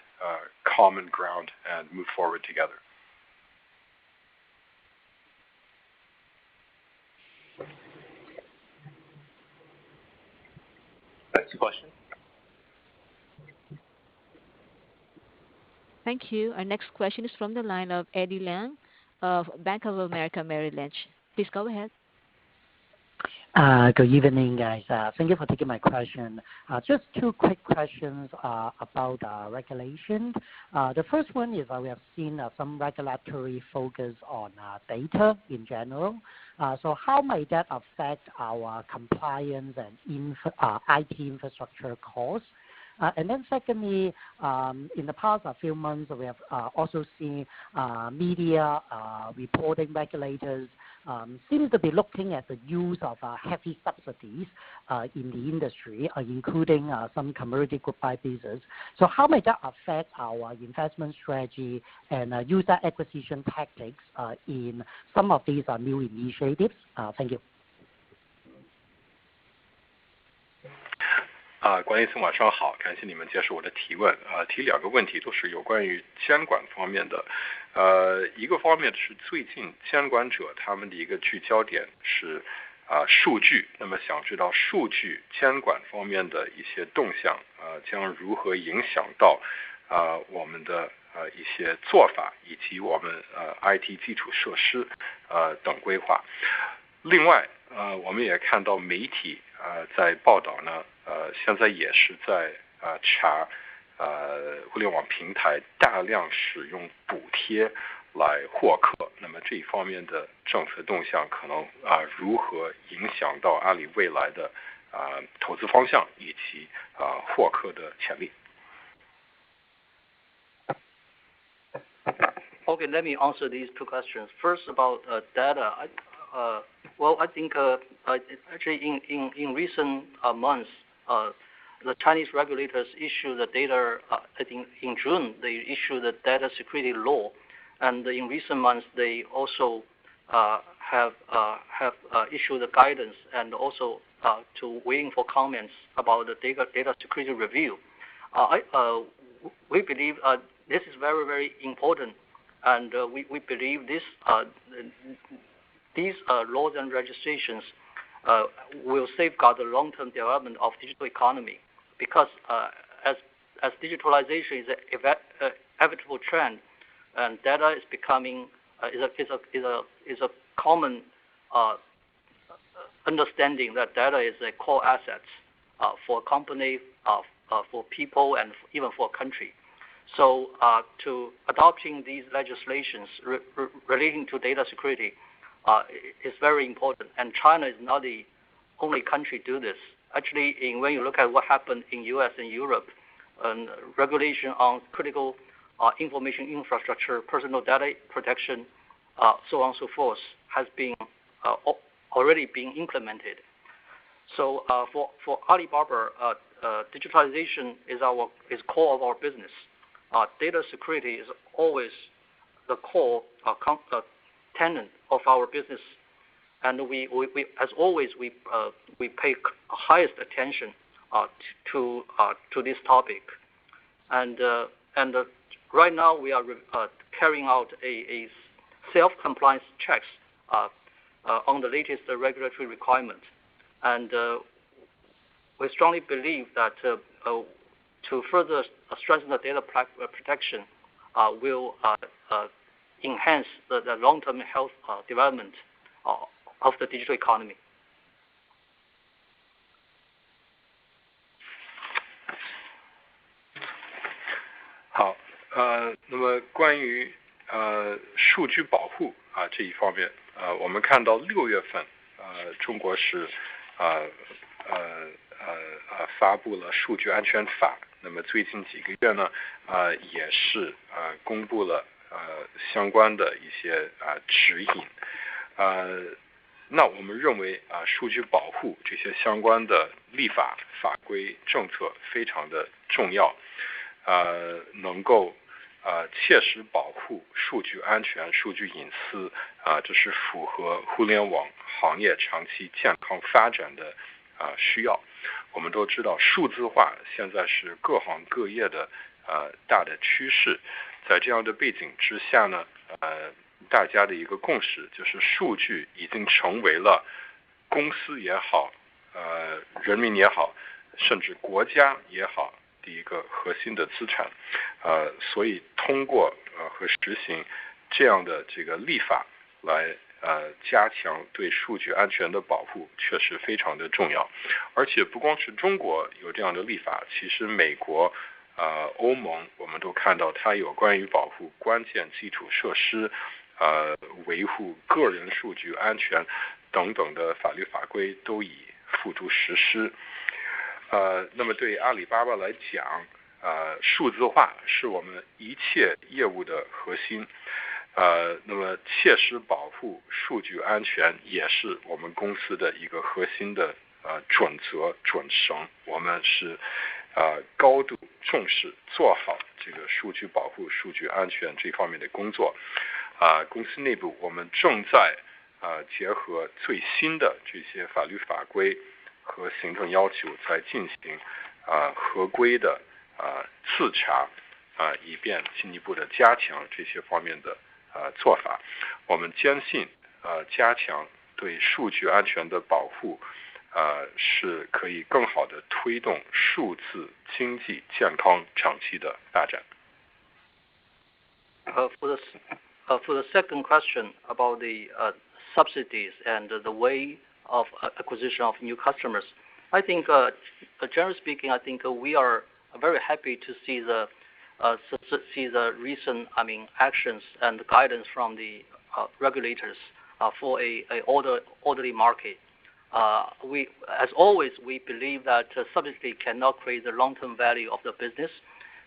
common ground and move forward together. Next question. Thank you. Our next question is from the line of Eddie Leung of Bank of America Merrill Lynch. Please go ahead. Good evening, guys. Thank you for taking my question. Just two quick questions about regulation. The first one is we have seen some regulatory focus on data in general. So how might that affect our compliance and IT infrastructure costs? And then secondly, in the past few months, we have also seen media reporting regulators seem to be looking at the use of heavy subsidies in the industry, including some commodity group buy business. So how might that affect our investment strategy and user acquisition tactics in some of these new initiatives? Thank you. 管理层晚上好，感谢你们接受我的提问。提两个问题都是有关于监管方面的。一个方面是最近监管者他们的一个聚焦点是数据，那么想知道数据监管方面的一些动向将如何影响到我们的一些做法以及我们IT 基础设施等规划。另外我们也看到媒体在报道呢现在也是在查互联网平台大量使用补贴来获客，那么这一方面的政策动向可能如何影响到阿里未来的投资方向以及获客的潜力。Okay, let me answer these two questions. First, about data. Well, I think actually in recent months, the Chinese regulators issued the data. I think in June they issued the data security law, and in recent months they also have issued the guidance and also to waiting for comments about the data security review. We believe this is very, very important, and we believe these laws and registrations will safeguard the long-term development of digital economy, because as digitalization is an inevitable trend, and data is becoming is a common understanding that data is a core asset for a company, for people, and even for a country. So to adopting these legislations relating to data security is very important, and China is not the only country do this. Actually, when you look at what happened in U.S. and Europe, regulation on critical information infrastructure, personal data protection, so on and so forth, has been already being implemented. So for Alibaba, digitalization is core of our business. Data security is always the core tenet of our business, and we as always we pay highest attention to this topic, and right now we are carrying out a self-compliance checks on the latest regulatory requirement, and we strongly believe that to further strengthen the data protection will enhance the long-term health development of the digital economy. 好，那么关于数据保护这一方面，我们看到6月份中国是发布了数据安全法，那么最近几个月呢也是公布了相关的一些指引，那我们认为数据保护这些相关的立法法规政策非常的重要，能够切实保护数据安全、数据隐私，这是符合互联网行业长期健康发展的需要。我们都知道，数字化现在是各行各业的大的趋势，在这样的背景之下呢，大家的一个共识就是数据已经成为了公司也好，人民也好，甚至国家也好的一个核心的资产，所以通过和实行这样的这个立法来加强对数据安全的保护，确实非常的重要。而且不光是中国有这样的立法，其实美国、欧盟，我们都看到它有关于保护关键基础设施、维护个人数据安全等等的法律法规都已付诸实施。那么对阿里巴巴来讲，数字化是我们一切业务的核心。那么切实保护数据安全也是我们公司的一个核心的准则准绳。我们是高度重视做好这个数据保护、数据安全这方面的工作。公司内部我们正在结合最新的这些法律法规和行政要求，在进行合规的自查，以便进一步的加强这些方面的做法。我们坚信加强对数据安全的保护是可以更好的推动数字经济健康长期的发展。For the second question about the subsidies and the way of acquisition of new customers, I think, generally speaking, I think we are very happy to see the recent, actions and guidance from the regulators for a orderly market. As always, we believe that subsidy cannot create the long-term value of the business,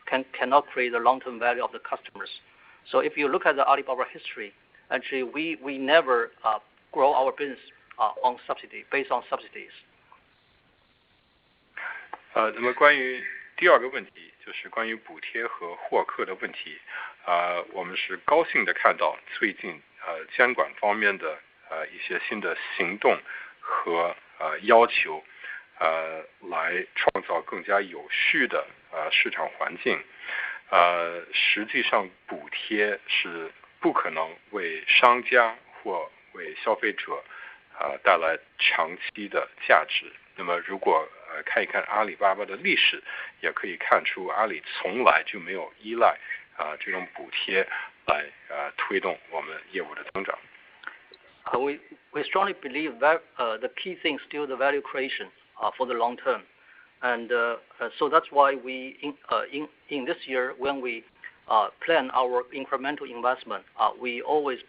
cannot create the long-term value of the customers. So if you look at the Alibaba history, actually we never grow our business on subsidy, based on subsidies. 那么关于第二个问题，就是关于补贴和获客的问题，我们是高兴的看到最近监管方面的一些新的行动和要求，来创造更加有序的市场环境。实际上补贴是不可能为商家或为消费者带来长期的价值。那么如果看一看阿里巴巴的历史，也可以看出阿里从来就没有依赖这种补贴来推动我们业务的增长。We strongly believe that the key thing is still the value creation for the long term, and so that's why we in this year when we plan our incremental investment, we always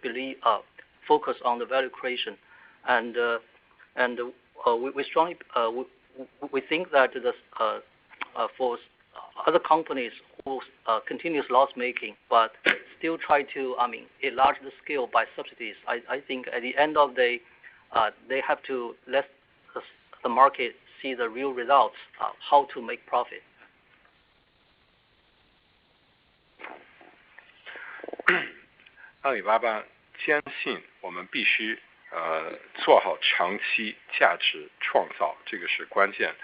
focus on the value creation, and we strongly we think that for other companies who continues loss making but still try to enlarge the scale by subsidies, I think at the end of the day they have to let the market see the real results, how to make profit. 阿里巴巴坚信我们必须做好长期价值创造，这个是关键。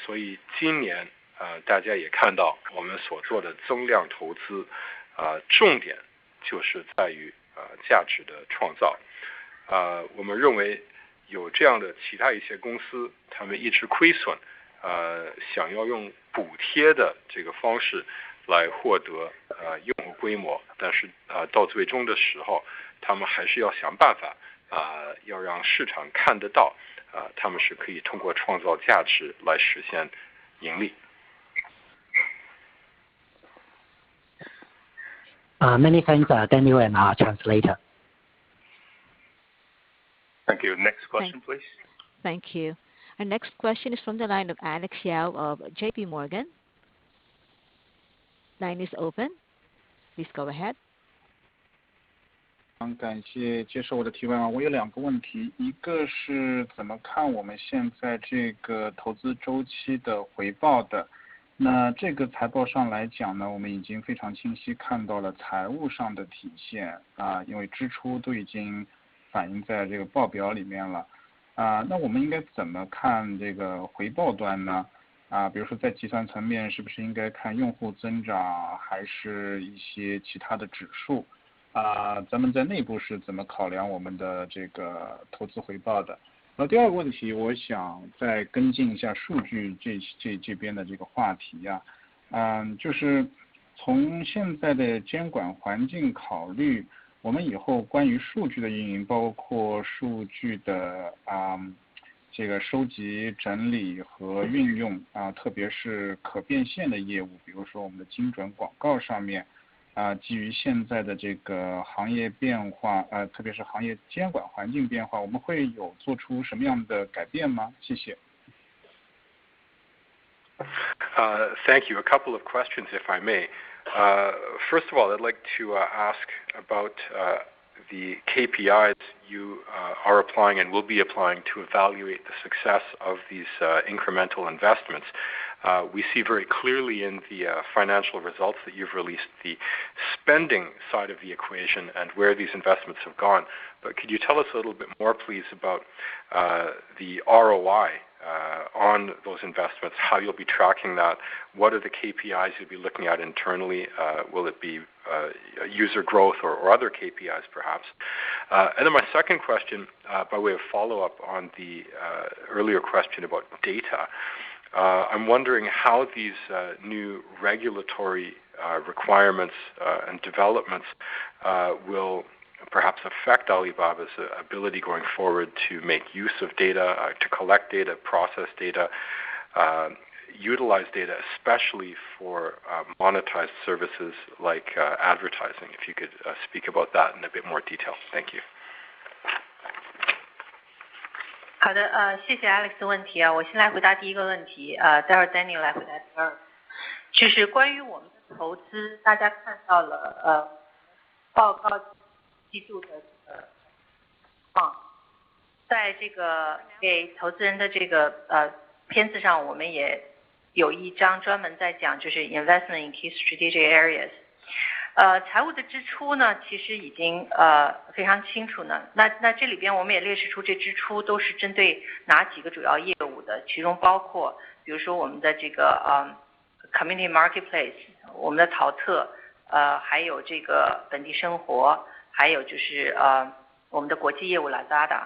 所以今年大家也看到我们所做的增量投资，重点就是在于价值的创造。我们认为有这样的其他一些公司，他们一直亏损，想要用补贴的这个方式来获得用户规模，但是到最终的时候，他们还是要想办法要让市场看得到，他们是可以通过创造价值来实现盈利。Many thanks, Daniel and our translator. Thank you. Next question, please. Thank you. Our next question is from the line of Alex Yao of JP Morgan. Line is open. Please go ahead. 感谢接受我的提问啊，我有2个问题，一个是怎么看我们现在这个投资周期的回报的？那这个财报上来讲呢，我们已经非常清晰看到了财务上的体现啊，因为支出都已经反映在这个报表里面了啊。那我们应该怎么看这个回报端呢？比如说在计算层面，是不是应该看用户增长，还是一些其他的指数？咱们在内部是怎么考量我们的这个投资回报的？那第2个问题，我想再跟进一下数据这边的这个话题啊，就是从现在的监管环境考虑，我们以后关于数据的运营，包括数据的这个收集、整理和运用特别是可变现的业务，比如说我们的精准广告上面。基于现在的这个行业变化，特别是行业监管环境变化，我们会有做出什么样的改变吗？谢谢。Thank you. A couple of questions, if I may. First of all, I'd like to ask about the KPIs you are applying and will be applying to evaluate the success of these incremental investments. We see very clearly in the financial results that you've released the spending side of the equation and where these investments have gone. But could you tell us a little bit more, please, about the ROI on those investments, how you'll be tracking that, what are the KPIs you'll be looking at internally, will it be user growth or other KPIs perhaps? And then my second question, by way of follow-up on the earlier question about data, I'm wondering how these new regulatory requirements and developments will perhaps affect Alibaba's ability going forward to make use of data, to collect data, process data, utilize data, especially for monetized services like advertising. If you could speak about that in a bit more detail. Thank you. 好的，谢谢 Alex 的问题啊，我先来回答第一个问题，待会儿 Daniel 来回答第二个。就是关于我们的投资，大家看到了报告季度的在这个给投资人的这个片子上，我们也有一章专门在讲，就是 investment in key strategic areas。财务的支出呢，其实已经非常清楚呢。那这里边我们也列示出这支出都是针对哪几个主要业务的，其中包括比如说我们的这个community marketplace， 我们的淘特，还有这个本地生活，还有就是我们的国际业务 Lazada，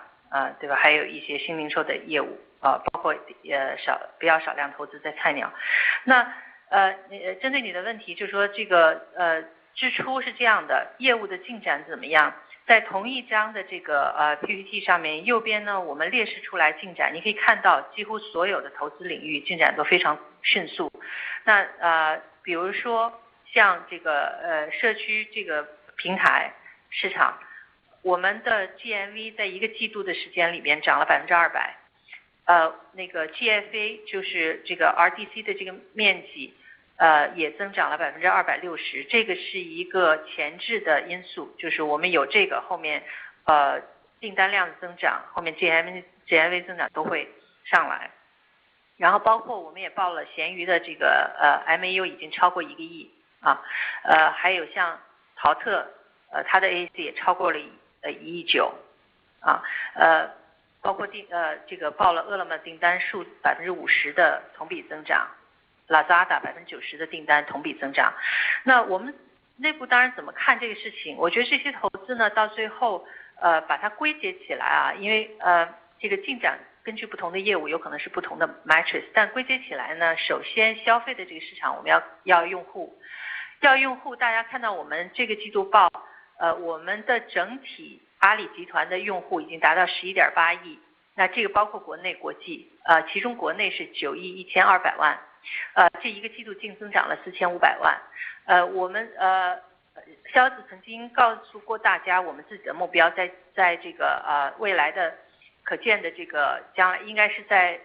对吧？还有一些新零售的业务，包括比较少量投资在菜鸟。那针对你的问题，就是说这个支出是这样的，业务的进展怎么样？在同一章的这个PPT 上面，右边呢我们列示出来进展，你可以看到几乎所有的投资领域进展都非常迅速。那比如说像这个社区这个平台市场，我们的 GMV 在1个季度的时间里边涨了200%，那个 GFA 就是这个 RDC 的这个面积，也增长了260%，这个是一个前置的因素，就是我们有这个后面订单量的增长，后面 GMV 增长都会上来。然后包括我们也报了闲鱼的这个MAU 已经超过1个亿啊，还有像淘特它的 AAC 也超过了1.9亿啊，包括这个报了饿了么订单数50%的同比增长，Lazada90%的订单同比增长。那我们内部当然怎么看这个事情？我觉得这些投资呢，到最后把它归结起来啊，因为这个进展根据不同的业务有可能是不同的 metrics， 但归结起来呢，首先消费的这个市场我们要用户，大家看到我们这个季度报，我们的整体阿里集团的用户已经达到11.8亿，那这个包括国内国际，其中国内是9亿1200万，这一个季度净增长了4500万，我们肖子曾经告诉过大家，我们自己的目标在这个未来的可见的这个将来应该是在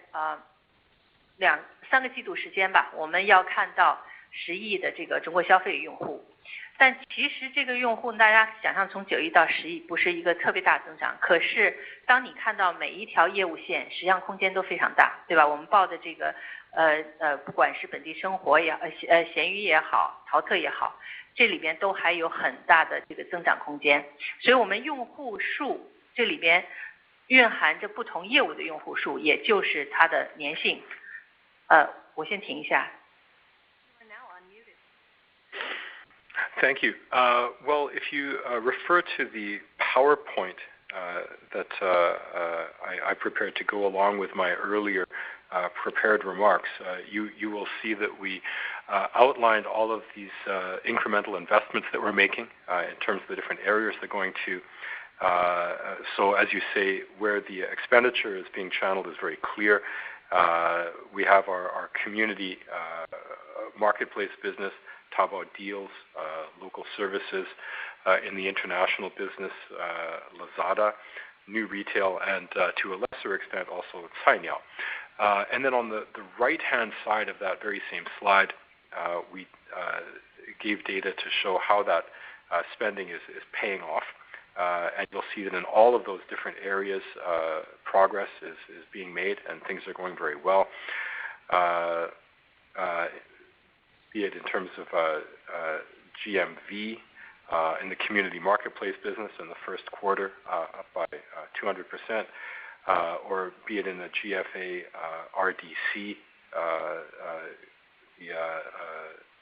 2-3个季度时间吧，我们要看到10亿的这个中国消费用户。但其实这个用户大家想象从9亿到10亿不是一个特别大增长，可是当你看到每一条业务线实际上空间都非常大，对吧？我们报的这个不管是本地生活也闲鱼也好，淘特也好，这里边都还有很大的这个增长空间。所以我们用户数这里边蕴含着不同业务的用户数，也就是它的粘性。我先停一下。Thank you. Well, if you refer to the PowerPoint that I prepared to go along with my earlier prepared remarks, you will see that we outlined all of these incremental investments that we're making in terms of the different areas they're going to. So as you say, where the expenditure is being channeled is very clear. We have our community marketplace business, Taobao deals, local services in the international business, Lazada, new retail, and to a lesser extent also Cainiao. And then on the right-hand side of that very same slide, we gave data to show how that spending is paying off. And you'll see that in all of those different areas, progress is being made and things are going very well. Be it in terms of GMV in the community marketplace business in the first quarter, up by 200%, or be it in the GFA RDC, the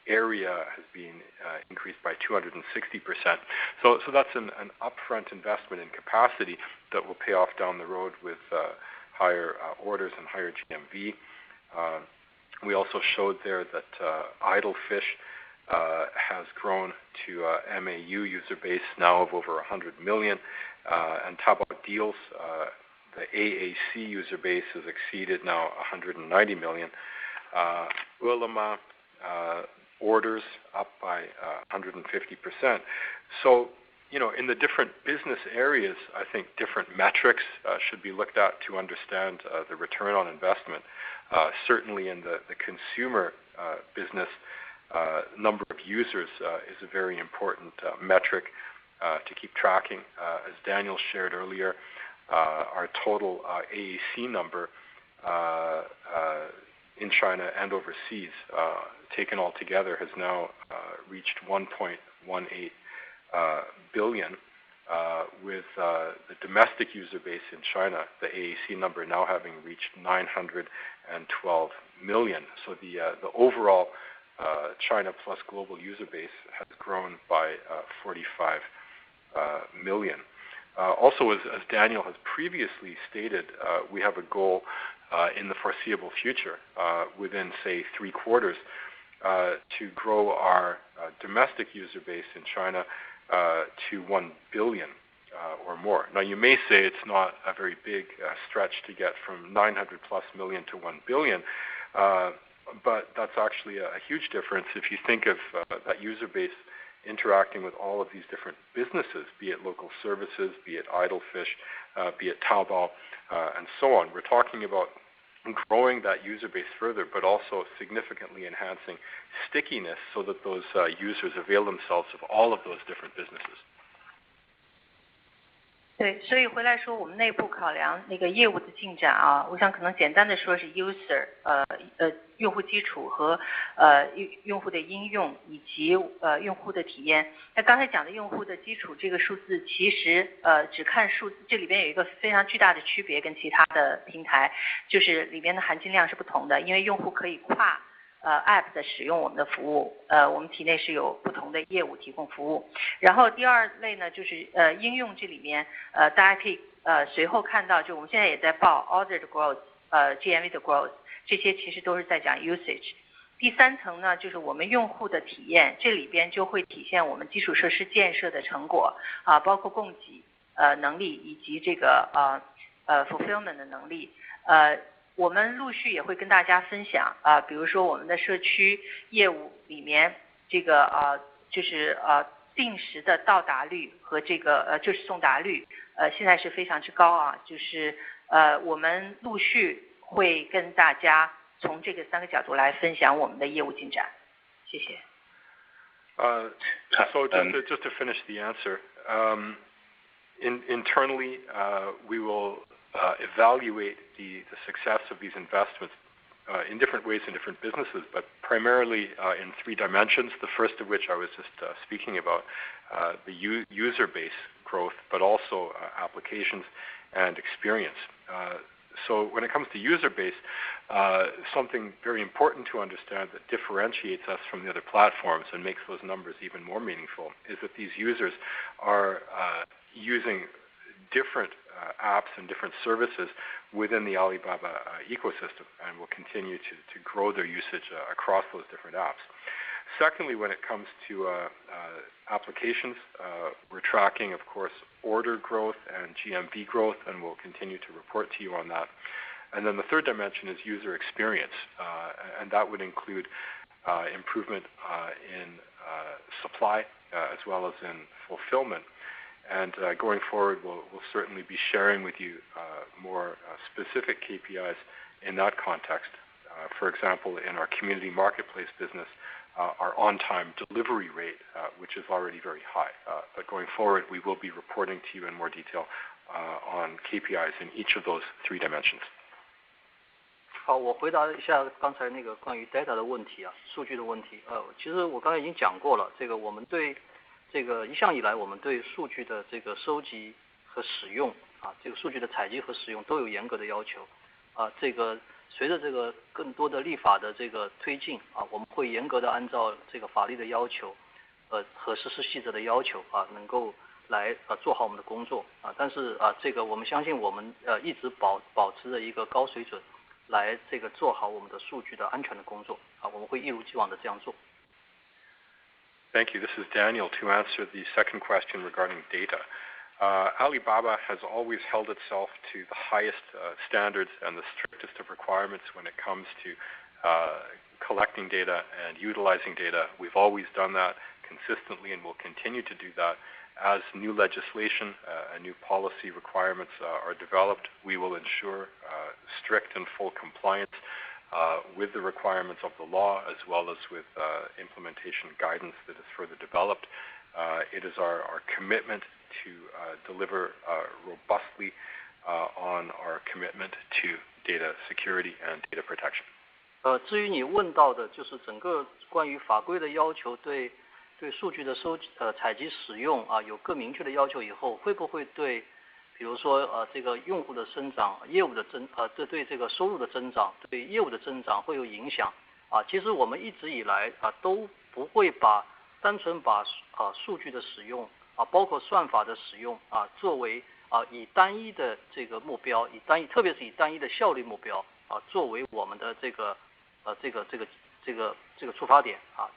area has been increased by 260%. So that's an upfront investment in capacity that will pay off down the road with higher orders and higher GMV. We also showed there that Idle Fish has grown to MAU user base now of over 100 million, and Taobao deals, the AAC user base has exceeded now 190 million. Ulama orders up by 150%. So, in the different business areas, I think different metrics should be looked at to understand the return on investment. Certainly in the consumer business, number of users is a very important metric to keep tracking. As Daniel shared earlier, our total AAC number in China and overseas, taken all together, has now reached 1.18 billion, with the domestic user base in China, the AAC number now having reached 912 million. So the overall China plus global user base has grown by 45 million. Also, as Daniel has previously stated, we have a goal in the foreseeable future, within, say, 3 quarters, to grow our domestic user base in China to 1 billion or more. Now, you may say it's not a very big stretch to get from 900 plus million to 1 billion, but that's actually a huge difference if you think of that user base interacting with all of these different businesses, be it local services, be it Idle Fish, be it Taobao, and so on. We're talking about growing that user base further, but also significantly enhancing stickiness so that those users avail themselves of all of those different businesses. 对，所以回来说，我们内部考量那个业务的进展啊，我想可能简单的说是 user， 用户基础和用户的应用以及用户的体验。那刚才讲的用户的基础这个数字，其实只看数字，这里边有一个非常巨大的区别跟其他的平台，就是里边的含金量是不同的，因为用户可以跨App 的使用我们的服务，我们体内是有不同的业务提供服务。然后第二类呢，就是应用这里面，大家可以随后看到，就我们现在也在报 order 的 growth，GMV 的 growth， 这些其实都是在讲 usage。第三层呢，就是我们用户的体验，这里边就会体现我们基础设施建设的成果啊，包括供给能力以及这个fulfillment 的能力。我们陆续也会跟大家分享啊，比如说我们的社区业务里面这个就是定时的到达率和这个就是送达率，现在是非常之高啊，就是我们陆续会跟大家从这个3个角度来分享我们的业务进展。谢谢。So just to finish the answer, internally we will evaluate the success of these investments in different ways in different businesses, but primarily in 3 dimensions. The first of which I was just speaking about, the user base growth, but also applications and experience. So when it comes to user base, something very important to understand that differentiates us from the other platforms and makes those numbers even more meaningful is that these users are using different apps and different services within the Alibaba ecosystem, and will continue to grow their usage across those different apps. Secondly, when it comes to applications, we're tracking, of course, order growth and GMV growth, and we'll continue to report to you on that. And then the third dimension is user experience, and that would include improvement in supply as well as in fulfillment. And going forward, we'll certainly be sharing with you more specific KPIs in that context. For example, in our community marketplace business, our on-time delivery rate, which is already very high. But going forward, we will be reporting to you in more detail on KPIs in each of those 3 dimensions. 好，我回答一下刚才那个关于 data 的问题啊，数据的问题。其实我刚才已经讲过了，这个我们对这个一向以来，我们对数据的这个收集和使用啊，这个数据的采集和使用都有严格的要求啊。这个随着这个更多的立法的这个推进啊，我们会严格的按照这个法律的要求，和实施细则的要求啊，能够来做好我们的工作啊。但是这个我们相信我们一直保持着一个高水准，来这个做好我们的数据的安全的工作啊，我们会一如既往的这样做。Thank you. This is Daniel to answer the second question regarding data. Alibaba has always held itself to the highest standards and the strictest of requirements when it comes to collecting data and utilizing data. We've always done that consistently and will continue to do that. As new legislation and new policy requirements are developed, we will ensure strict and full compliance with the requirements of the law, as well as with implementation guidance that is further developed. It is our commitment to deliver robustly on our commitment to data security and data protection. 至于你问到的就是整个关于法规的要求，对数据的采集使用啊有更明确的要求以后，会不会对比如说这个用户的增长、业务的对这个收入的增长、对业务的增长会有影响啊？其实我们一直以来都不会单纯把数据的使用啊，包括算法的使用啊，作为以单一的这个目标，特别是以单一的效率目标啊，作为我们的这个出发点啊。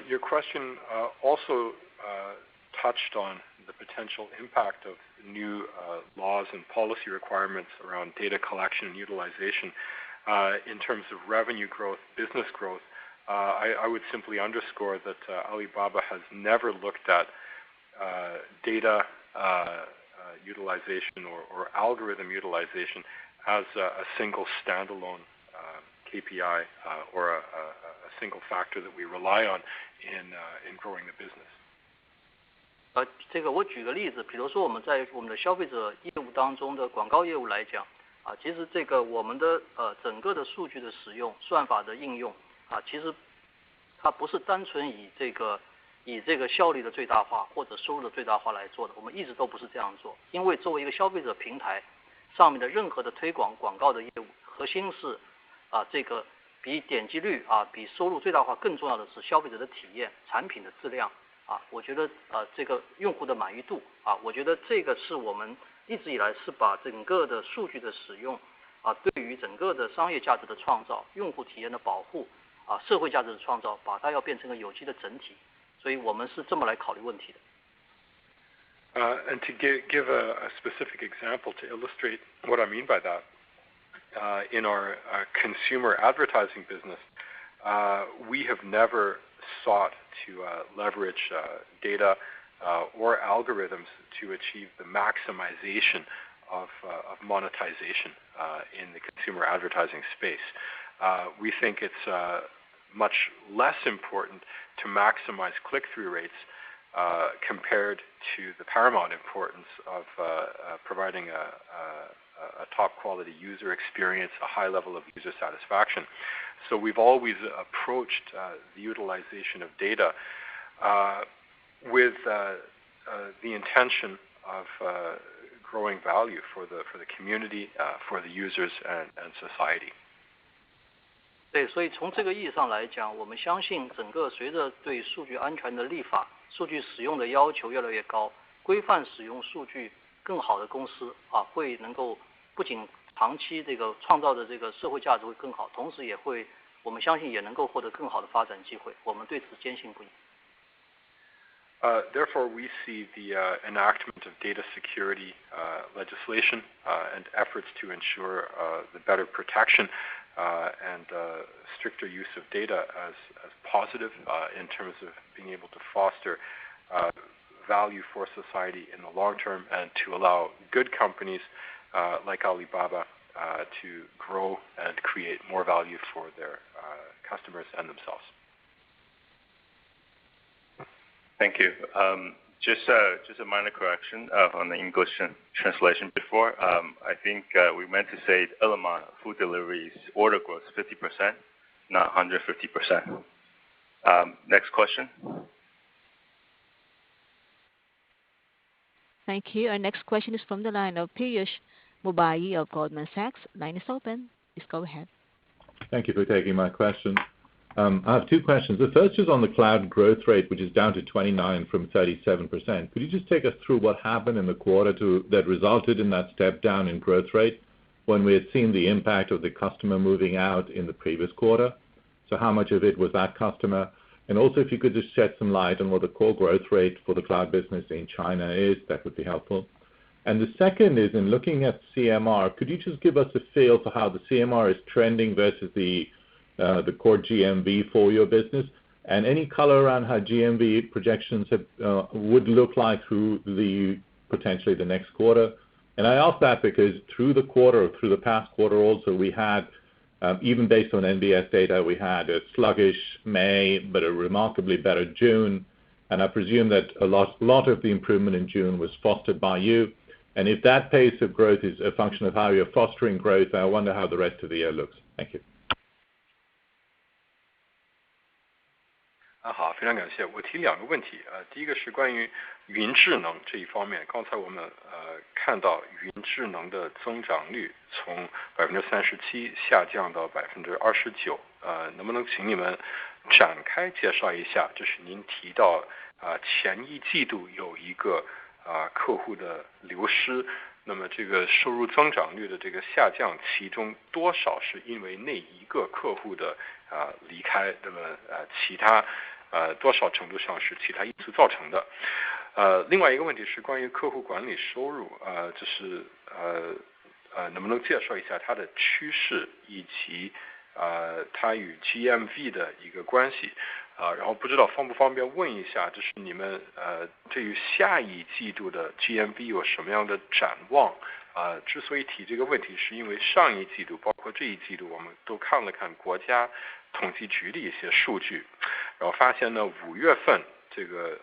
Your question also touched on the potential impact of new laws and policy requirements around data collection and utilization in terms of revenue growth, business growth. I would simply underscore that Alibaba has never looked at data utilization or algorithm utilization as a single standalone KPI or a single factor that we rely on in growing the business. 这个我举个例子，比如说我们在我们的消费者业务当中的广告业务来讲，其实这个我们的整个的数据的使用、算法的应用，其实它不是单纯以这个效率的最大化或者收入的最大化来做的，我们一直都不是这样做。因为作为一个消费者平台上面的任何的推广广告的业务，核心是这个比点击率比收入最大化更重要的是消费者的体验、产品的质量。我觉得这个用户的满意度我觉得这个是我们一直以来是把整个的数据的使用对于整个的商业价值的创造、用户体验的保护社会价值的创造，把它要变成个有机的整体，所以我们是这么来考虑问题的。And to give a specific example to illustrate what I mean by that, in our consumer advertising business, we have never sought to leverage data or algorithms to achieve the maximization of monetization in the consumer advertising space. We think it's much less important to maximize click-through rates compared to the paramount importance of providing a top-quality user experience, a high level of user satisfaction. So we've always approached the utilization of data with the intention of growing value for the community, for the users and society. 对，所以从这个意义上来讲，我们相信整个随着对数据安全的立法、数据使用的要求越来越高，规范使用数据更好的公司会能够不仅长期这个创造的这个社会价值会更好，同时也会我们相信也能够获得更好的发展机会，我们对此坚信不疑。Therefore, we see the enactment of data security legislation and efforts to ensure the better protection and stricter use of data as positive in terms of being able to foster value for society in the long term and to allow good companies like Alibaba to grow and create more value for their customers and themselves. Thank you. Just a minor correction on the English translation before. I think we meant to say Ele.me food deliveries order growth 50%, not 150%. Next question. Thank you. Our next question is from the line of Piyush Mubayi of Goldman Sachs. Line is open. Please go ahead. Thank you for taking my question. I have two questions. The first is on the cloud growth rate, which is down to 29 from 37%. Could you just take us through what happened in the quarter that resulted in that step down in growth rate when we had seen the impact of the customer moving out in the previous quarter? So how much of it was that customer? And also if you could just shed some light on what the core growth rate for the cloud business in China is, that would be helpful. And the second is in looking at CMR, could you just give us a feel for how the CMR is trending versus the core GMV for your business, and any color around how GMV projections would look like through potentially the next quarter? And I ask that because through the quarter, through the past quarter also, we had, even based on NBS data, we had a sluggish May, but a remarkably better June. And I presume that a lot of the improvement in June was fostered by you. And if that pace of growth is a function of how you're fostering growth, I wonder how the rest of the year looks. Thank you. 好，非常感谢。我提两个问题第一个是关于云智能这一方面。刚才我们看到云智能的增长率从37%下降到29%，能不能请你们展开介绍一下？这是您提到前一季度有一个客户的流失，那么这个收入增长率的这个下降，其中多少是因为那一个客户的离开？那么其他多少程度上是其他因素造成的？另外一个问题是关于客户管理收入，就是能不能介绍一下它的趋势以及它与 GMV 的一个关系？然后不知道方不方便问一下，就是你们对于下一季度的 GMV 有什么样的展望？之所以提这个问题，是因为上一季度包括这一季度，我们都看了看国家统计局的一些数据，然后发现呢，5月份这个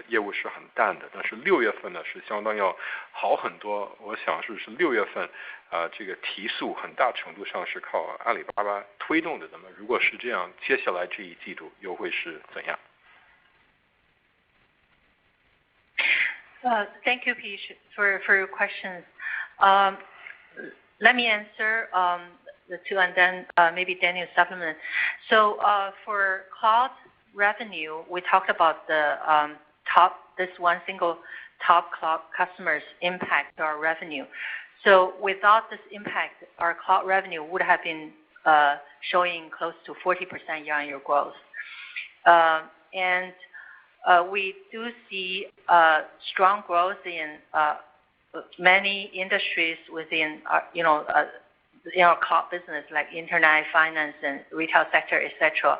业务是很淡的，但是6月份呢是相当要好很多。我想是6月份这个提速很大程度上是靠阿里巴巴推动的。那么如果是这样，接下来这一季度又会是怎样？Thank you, Pete, for your questions. Let me answer the two, and then maybe Daniel supplement. So for cloud revenue, we talked about the this one single top cloud customers impact our revenue. So without this impact, our cloud revenue would have been showing close to 40% year-on-year growth. And we do see strong growth in many industries within our cloud business, like internet, finance, and retail sector, etc.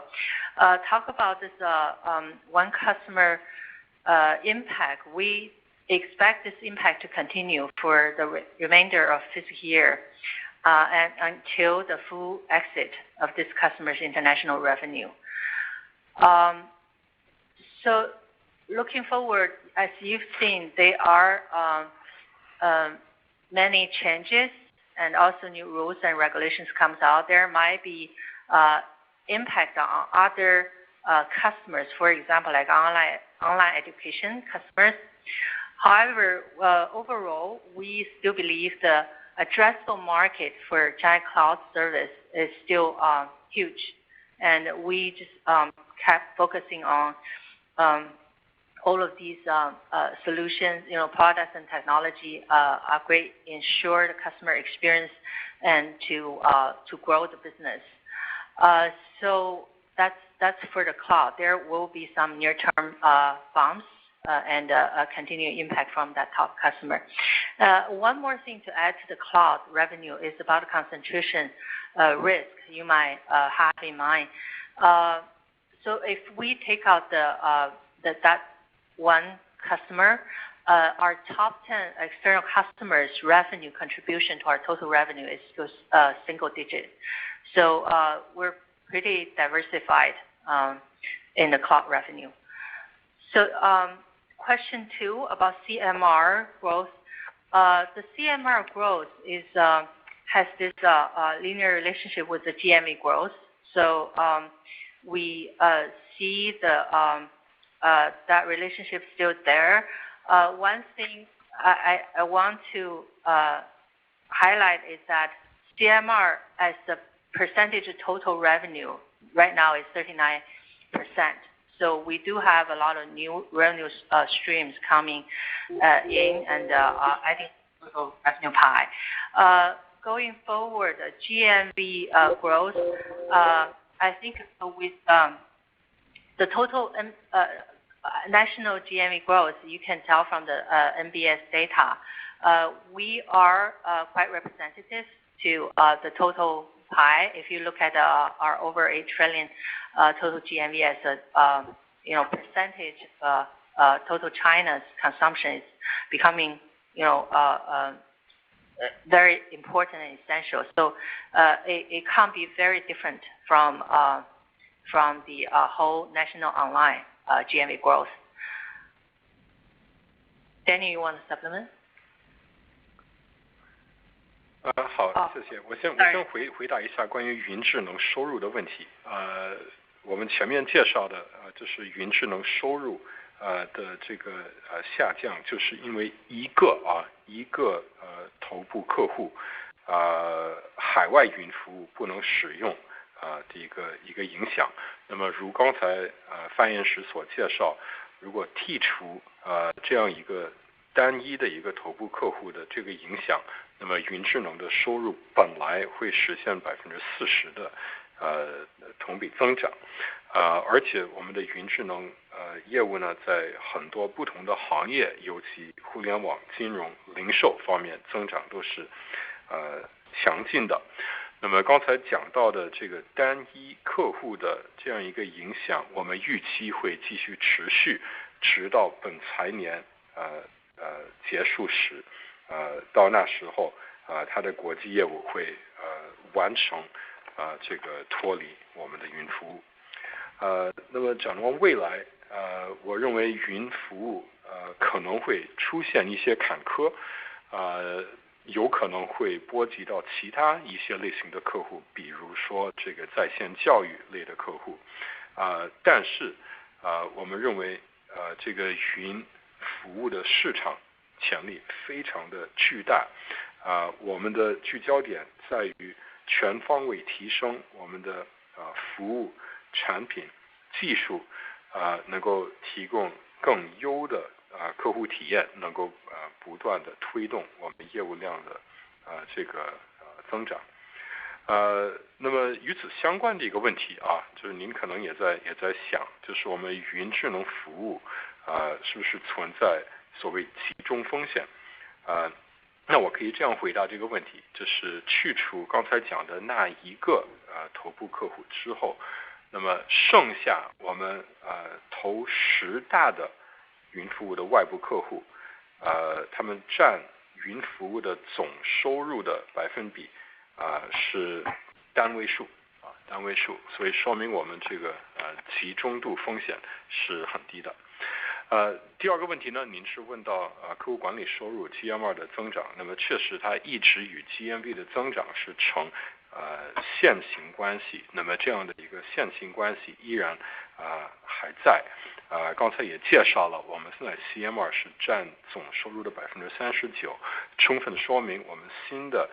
Talk about this one customer impact. We expect this impact to continue for the remainder of this year and until the full exit of this customer's international revenue. So looking forward, as you've seen, there are many changes and also new rules and regulations comes out. There might be impact on other customers, for example, like online education customers. However, overall, we still believe the addressable market for Giant Cloud service is still huge, and we just kept focusing on all of these solutions, products and technology upgrade, ensure the customer experience, and to grow the business. So that's for the cloud. There will be some near-term bumps and a continued impact from that top customer. One more thing to add to the cloud revenue is about concentration risk you might have in mind. So if we take out that one customer, our top 10 external customers' revenue contribution to our total revenue is just single digit. So we're pretty diversified in the cloud revenue. So question 2 about CMR growth. The CMR growth has this linear relationship with the GMV growth. So we see that relationship still there. One thing I want to highlight is that CMR as the percentage of total revenue right now is 39%. So we do have a lot of new revenue streams coming in, and I think also revenue pie. Going forward, GMV growth, I think with the total national GMV growth, you can tell from the NBS data, we are quite representative to the total pie. If you look at our over 8 trillion total GMV as a percentage of total China's consumption is becoming very important and essential. So it can't be very different from the whole national online GMV growth. Danny, you want to supplement? 好，谢谢。我先回答一下关于云智能收入的问题。我们前面介绍的就是云智能收入的这个下降，就是因为一个头部客户海外云服务不能使用的一个影响。那么如刚才发言时所介绍，如果剔除这样一个单一的一个头部客户的这个影响，那么云智能的收入本来会实现40%的同比增长，而且我们的云智能业务呢，在很多不同的行业，尤其互联网、金融、零售方面增长都是强劲的。那么刚才讲到的这个单一客户的这样一个影响，我们预期会继续持续，直到本财年结束时，到那时候它的国际业务会完成这个脱离我们的云服务。那么展望未来，我认为云服务可能会出现一些坎坷，有可能会波及到其他一些类型的客户，比如说这个在线教育类的客户，但是我们认为这个云服务的市场潜力非常的巨大，我们的聚焦点在于全方位提升我们的服务、产品、技术，能够提供更优的客户体验，能够不断的推动我们业务量的这个增长。那么与此相关的一个问题就是您可能也在想，就是我们云智能服务是不是存在所谓集中风险？那我可以这样回答这个问题，就是去除刚才讲的那一个头部客户之后，那么剩下我们头10大的云服务的外部客户，他们占云服务的总收入的%是单位数，所以说明我们这个集中度风险是很低的。第二个问题呢，您是问到客户管理收入 GMR 的增长，那么确实它一直与 GMV 的增长是呈线性关系，那么这样的一个线性关系依然还在。刚才也介绍了，我们现在 CMR 是占总收入的39%，充分说明我们新的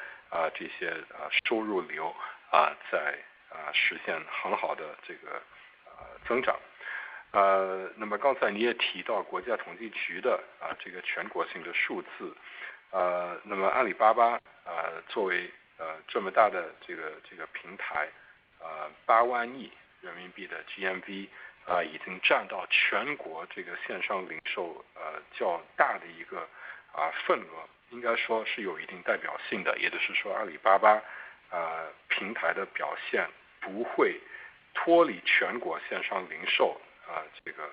这些收入流在实现很好的这个增长。那么刚才你也提到国家统计局的这个全国性的数字，那么阿里巴巴作为这么大的这个平台，8万亿人民币的 GMV 已经占到全国这个线上零售较大的一个份额，应该说是有一定代表性的，也就是说阿里巴巴平台的表现不会脱离全国线上零售这个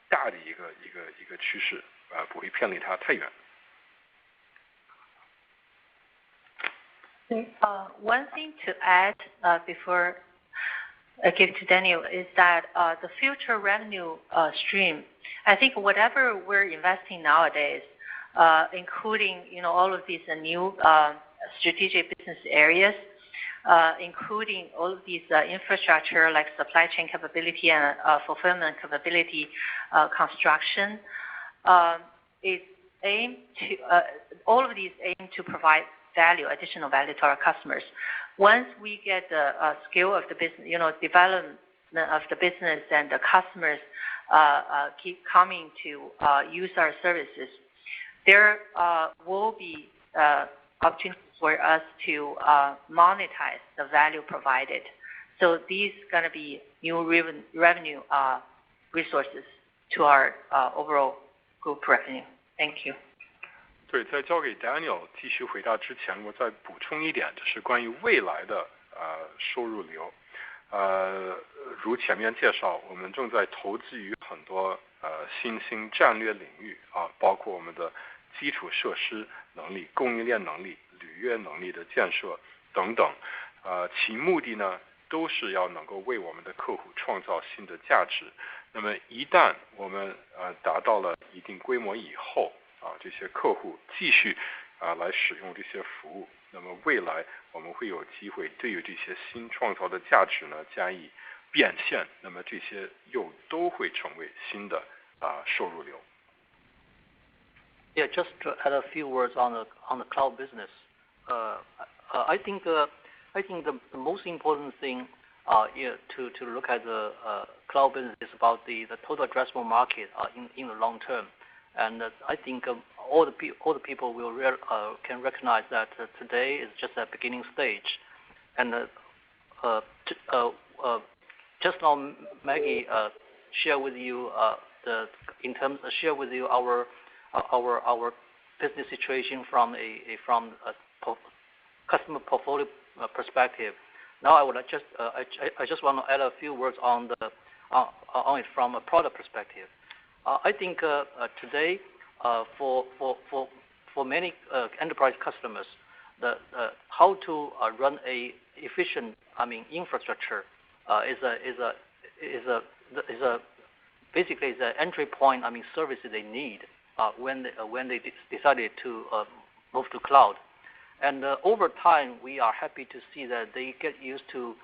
大的一个趋势，不会偏离它太远。One thing to add before I give to Daniel is that the future revenue stream, I think whatever we're investing nowadays, including all of these new strategic business areas, including all of these infrastructure like supply chain capability and fulfillment capability construction, is aim to all of these aim to provide additional value to our customers. Once we get the scale of the business, development of the business, and the customers keep coming to use our services, there will be opportunities for us to monetize the value provided. So these going to be new revenue resources to our overall group revenue. Thank you. 对，在交给 Daniel 继续回答之前，我再补充一点，就是关于未来的收入流。如前面介绍，我们正在投资于很多新兴战略领域包括我们的基础设施能力、供应链能力、履约能力的建设等等。其目的呢，都是要能够为我们的客户创造新的价值。那么一旦我们达到了一定规模以后，这些客户继续来使用这些服务，那么未来我们会有机会对于这些新创造的价值呢加以变现，那么这些又都会成为新的收入流。Yeah, just to add a few words on the cloud business. I think the most important thing to look at the cloud business is about the total addressable market in the long term. And I think all the people will can recognize that today is just a beginning stage. And just now Maggie share with you share with you our business situation from a customer portfolio perspective. Now I would I just want to add a few words on it from a product perspective. I think today for many enterprise customers, how to run a efficient infrastructure basically is an entry point services they need when they decided to move to cloud. And over time, we are happy to see that they get used to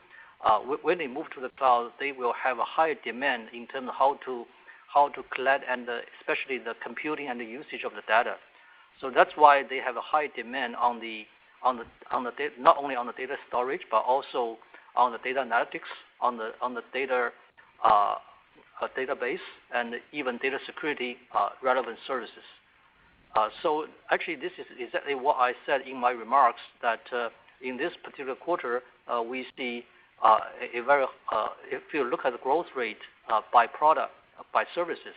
when they move to the cloud, they will have a higher demand in terms of how to collect and especially the computing and the usage of the data. So that's why they have a high demand on the not only on the data storage but also on the data analytics, on the data database, and even data security relevant services. So actually, this is exactly what I said in my remarks, that in this particular quarter, we see a very, if you look at the growth rate by product, by services,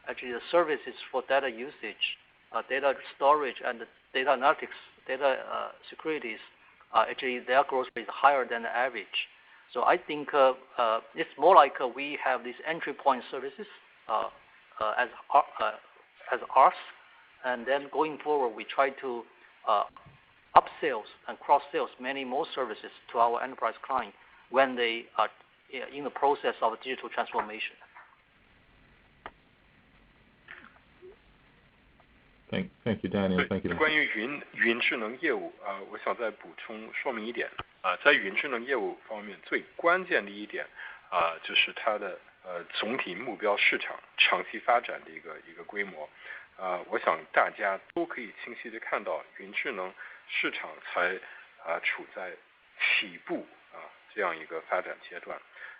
actually the services for data usage, data storage, and data analytics, data securities, actually their growth rate is higher than the average. So I think it's more like we have these entry point services as ours, and then going forward we try to upsells and cross sales many more services to our enterprise client when they are in the process of digital transformation. Thank you, Daniel. Thank you. 关于云智能业务我想再补充说明一点在云智能业务方面，最关键的一点就是它的总体目标市场长期发展的一个规模。我想大家都可以清晰地看到，云智能市场才处在起步这样一个发展阶段。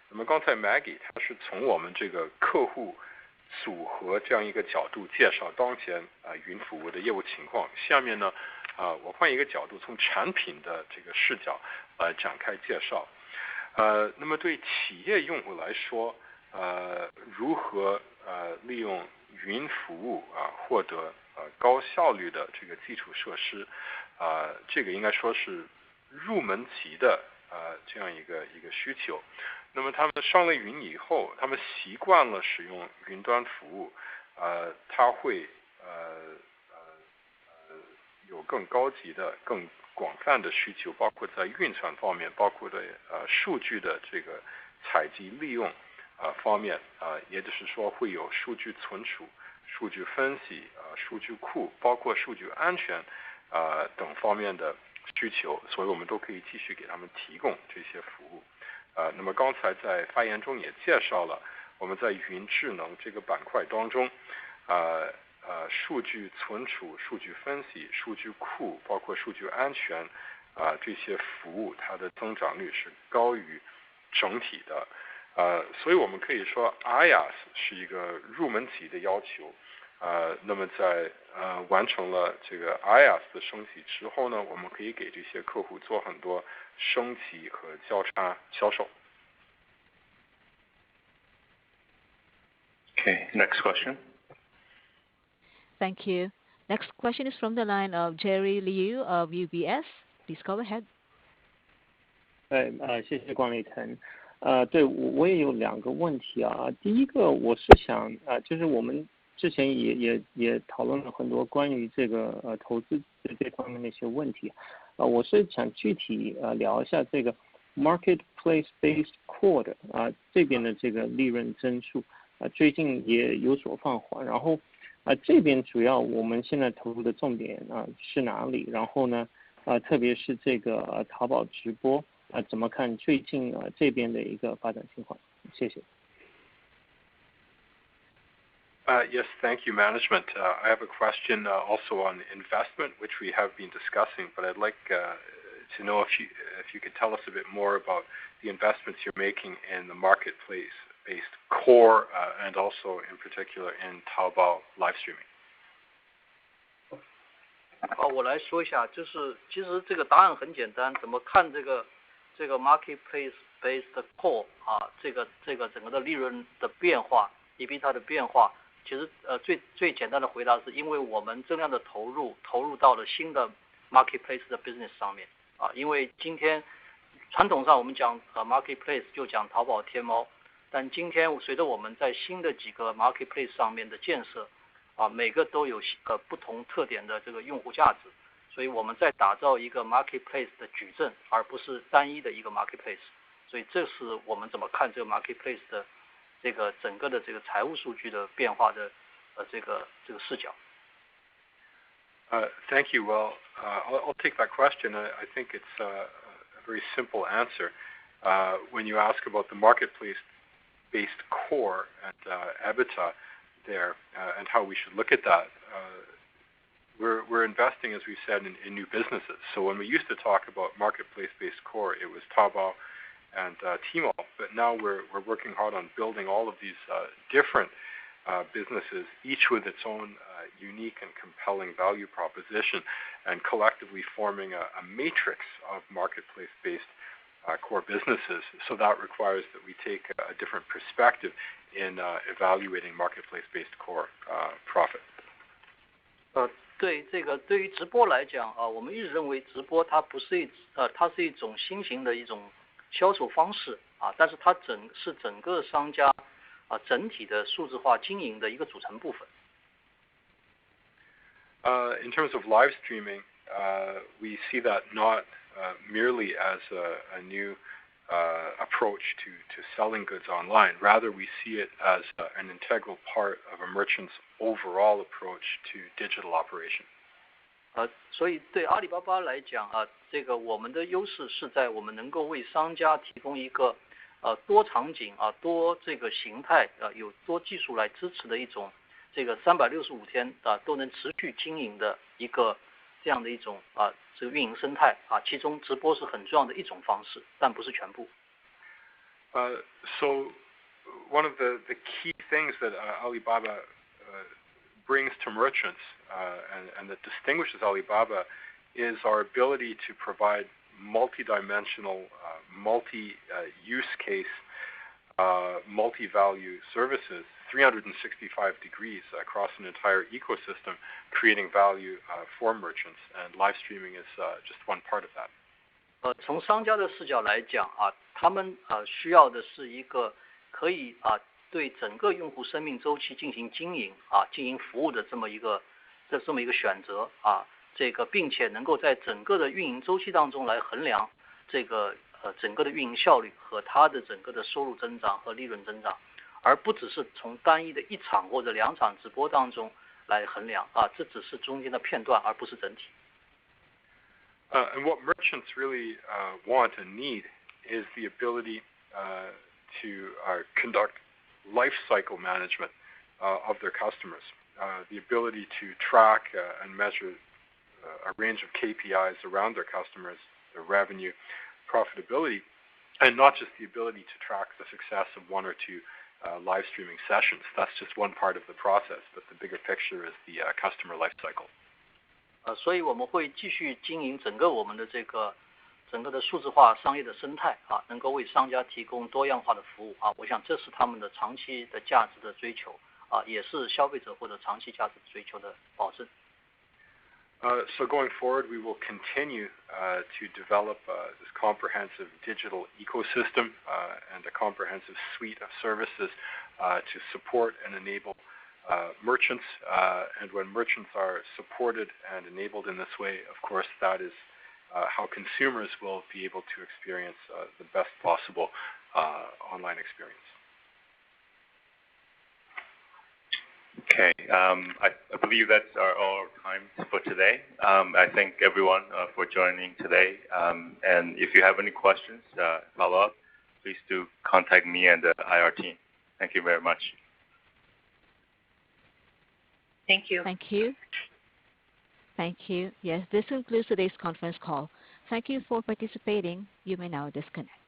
那么刚才 Maggie 她是从我们这个客户组合这样一个角度介绍当前云服务的业务情况。下面呢我换一个角度，从产品的这个视角展开介绍。那么对企业用户来说，如何利用云服务获得高效率的这个基础设施，这个应该说是入门级的这样一个需求。那么他们上了云以后，他们习惯了使用云端服务，他会有更高级的、更广泛的需求，包括在运算方面，包括在数据的这个采集利用方面，也就是说会有数据存储、数据分析、数据库，包括数据安全等方面的需求，所以我们都可以继续给他们提供这些服务。那么刚才在发言中也介绍了，我们在云智能这个板块当中，数据存储、数据分析、数据库，包括数据安全这些服务，它的增长率是高于整体的。所以我们可以说 IaaS 是一个入门级的要求。那么在完成了这个 IaaS 的升级之后呢，我们可以给这些客户做很多升级和交叉销售。Okay, next question. Thank you. Next question is from the line of Jerry Liu of UBS. Please go ahead. 谢谢管理层。对，我也有两个问题第一个我是想就是我们之前也讨论了很多关于这个投资这方面的一些问题我是想具体聊一下这个 marketplace-based core 这边的这个利润增速最近也有所放缓，然后这边主要我们现在投入的重点是哪里？然后呢特别是这个淘宝直播怎么看最近这边的一个发展情况？谢谢。Yes, thank you, management. I have a question also on investment, which we have been discussing, but I'd like to know if you could tell us a bit more about the investments you're making in the marketplace-based core and also in particular in Taobao live streaming. 我来说一下，就是其实这个答案很简单，怎么看这个 marketplace-based core 这个整个的利润的变化 ，EBITDA 的变化。其实最简单的回答是因为我们增量的投入到了新的 marketplace 的 business 上面，因为今天传统上我们讲marketplace 就讲淘宝、天猫，但今天随着我们在新的几个 marketplace 上面的建设，每个都有不同特点的这个用户价值，所以我们在打造一个 marketplace 的矩阵，而不是单一的一个 marketplace。所以这是我们怎么看这个 marketplace 的这个整个的这个财务数据的变化的这个视角。Thank you. Well, I'll take that question. I think it's a very simple answer. When you ask about the marketplace-based core and EBITDA there and how we should look at that, we're investing, as we said, in new businesses. So when we used to talk about marketplace-based core, it was Taobao and Tmall, but now we're working hard on building all of these different businesses, each with its own unique and compelling value proposition, and collectively forming a matrix of marketplace-based core businesses. So that requires that we take a different perspective in evaluating marketplace-based core profit. 对于直播来讲我们一直认为直播它它是一种新型的一种销售方式但是它是整个商家整体的数字化经营的一个组成部分。In terms of live streaming, we see that not merely as a new approach to selling goods online. Rather, we see it as an integral part of a merchant's overall approach to digital operation. 所以对阿里巴巴来讲这个我们的优势是在我们能够为商家提供一个多场景多这个形态有多技术来支持的一种这个365天都能持续经营的一个这样的一种这个运营生态其中直播是很重要的一种方式，但不是全部。So one of the key things that Alibaba brings to merchants and that distinguishes Alibaba is our ability to provide multi-dimensional, multi-use case, multi-value services 365 degrees across an entire ecosystem, creating value for merchants, and live streaming is just one part of that. 从商家的视角来讲他们需要的是一个可以对整个用户生命周期进行经营进行服务的这么一个选择这个并且能够在整个的运营周期当中来衡量这个整个的运营效率和它的整个的收入增长和利润增长，而不只是从单一的一场或者两场直播当中来衡量这只是中间的片段，而不是整体。And what merchants really want and need is the ability to conduct life cycle management of their customers, the ability to track and measure a range of KPIs around their customers, their revenue, profitability, and not just the ability to track the success of one or two live streaming sessions. That's just one part of the process, but the bigger picture is the customer life cycle. 所以我们会继续经营整个我们的这个整个的数字化商业的生态能够为商家提供多样化的服务我想这是他们的长期的价值的追求也是消费者或者长期价值追求的保证。So going forward, we will continue to develop this comprehensive digital ecosystem and a comprehensive suite of services to support and enable merchants. And when merchants are supported and enabled in this way, of course, that is how consumers will be able to experience the best possible online experience. Okay, I believe that's all our time for today. I thank everyone for joining today. And if you have any questions, follow up, please do contact me and the IR team. Thank you very much. Thank you. Thank you. Thank you. Yes, this concludes today's conference call. Thank you for participating. You may now disconnect.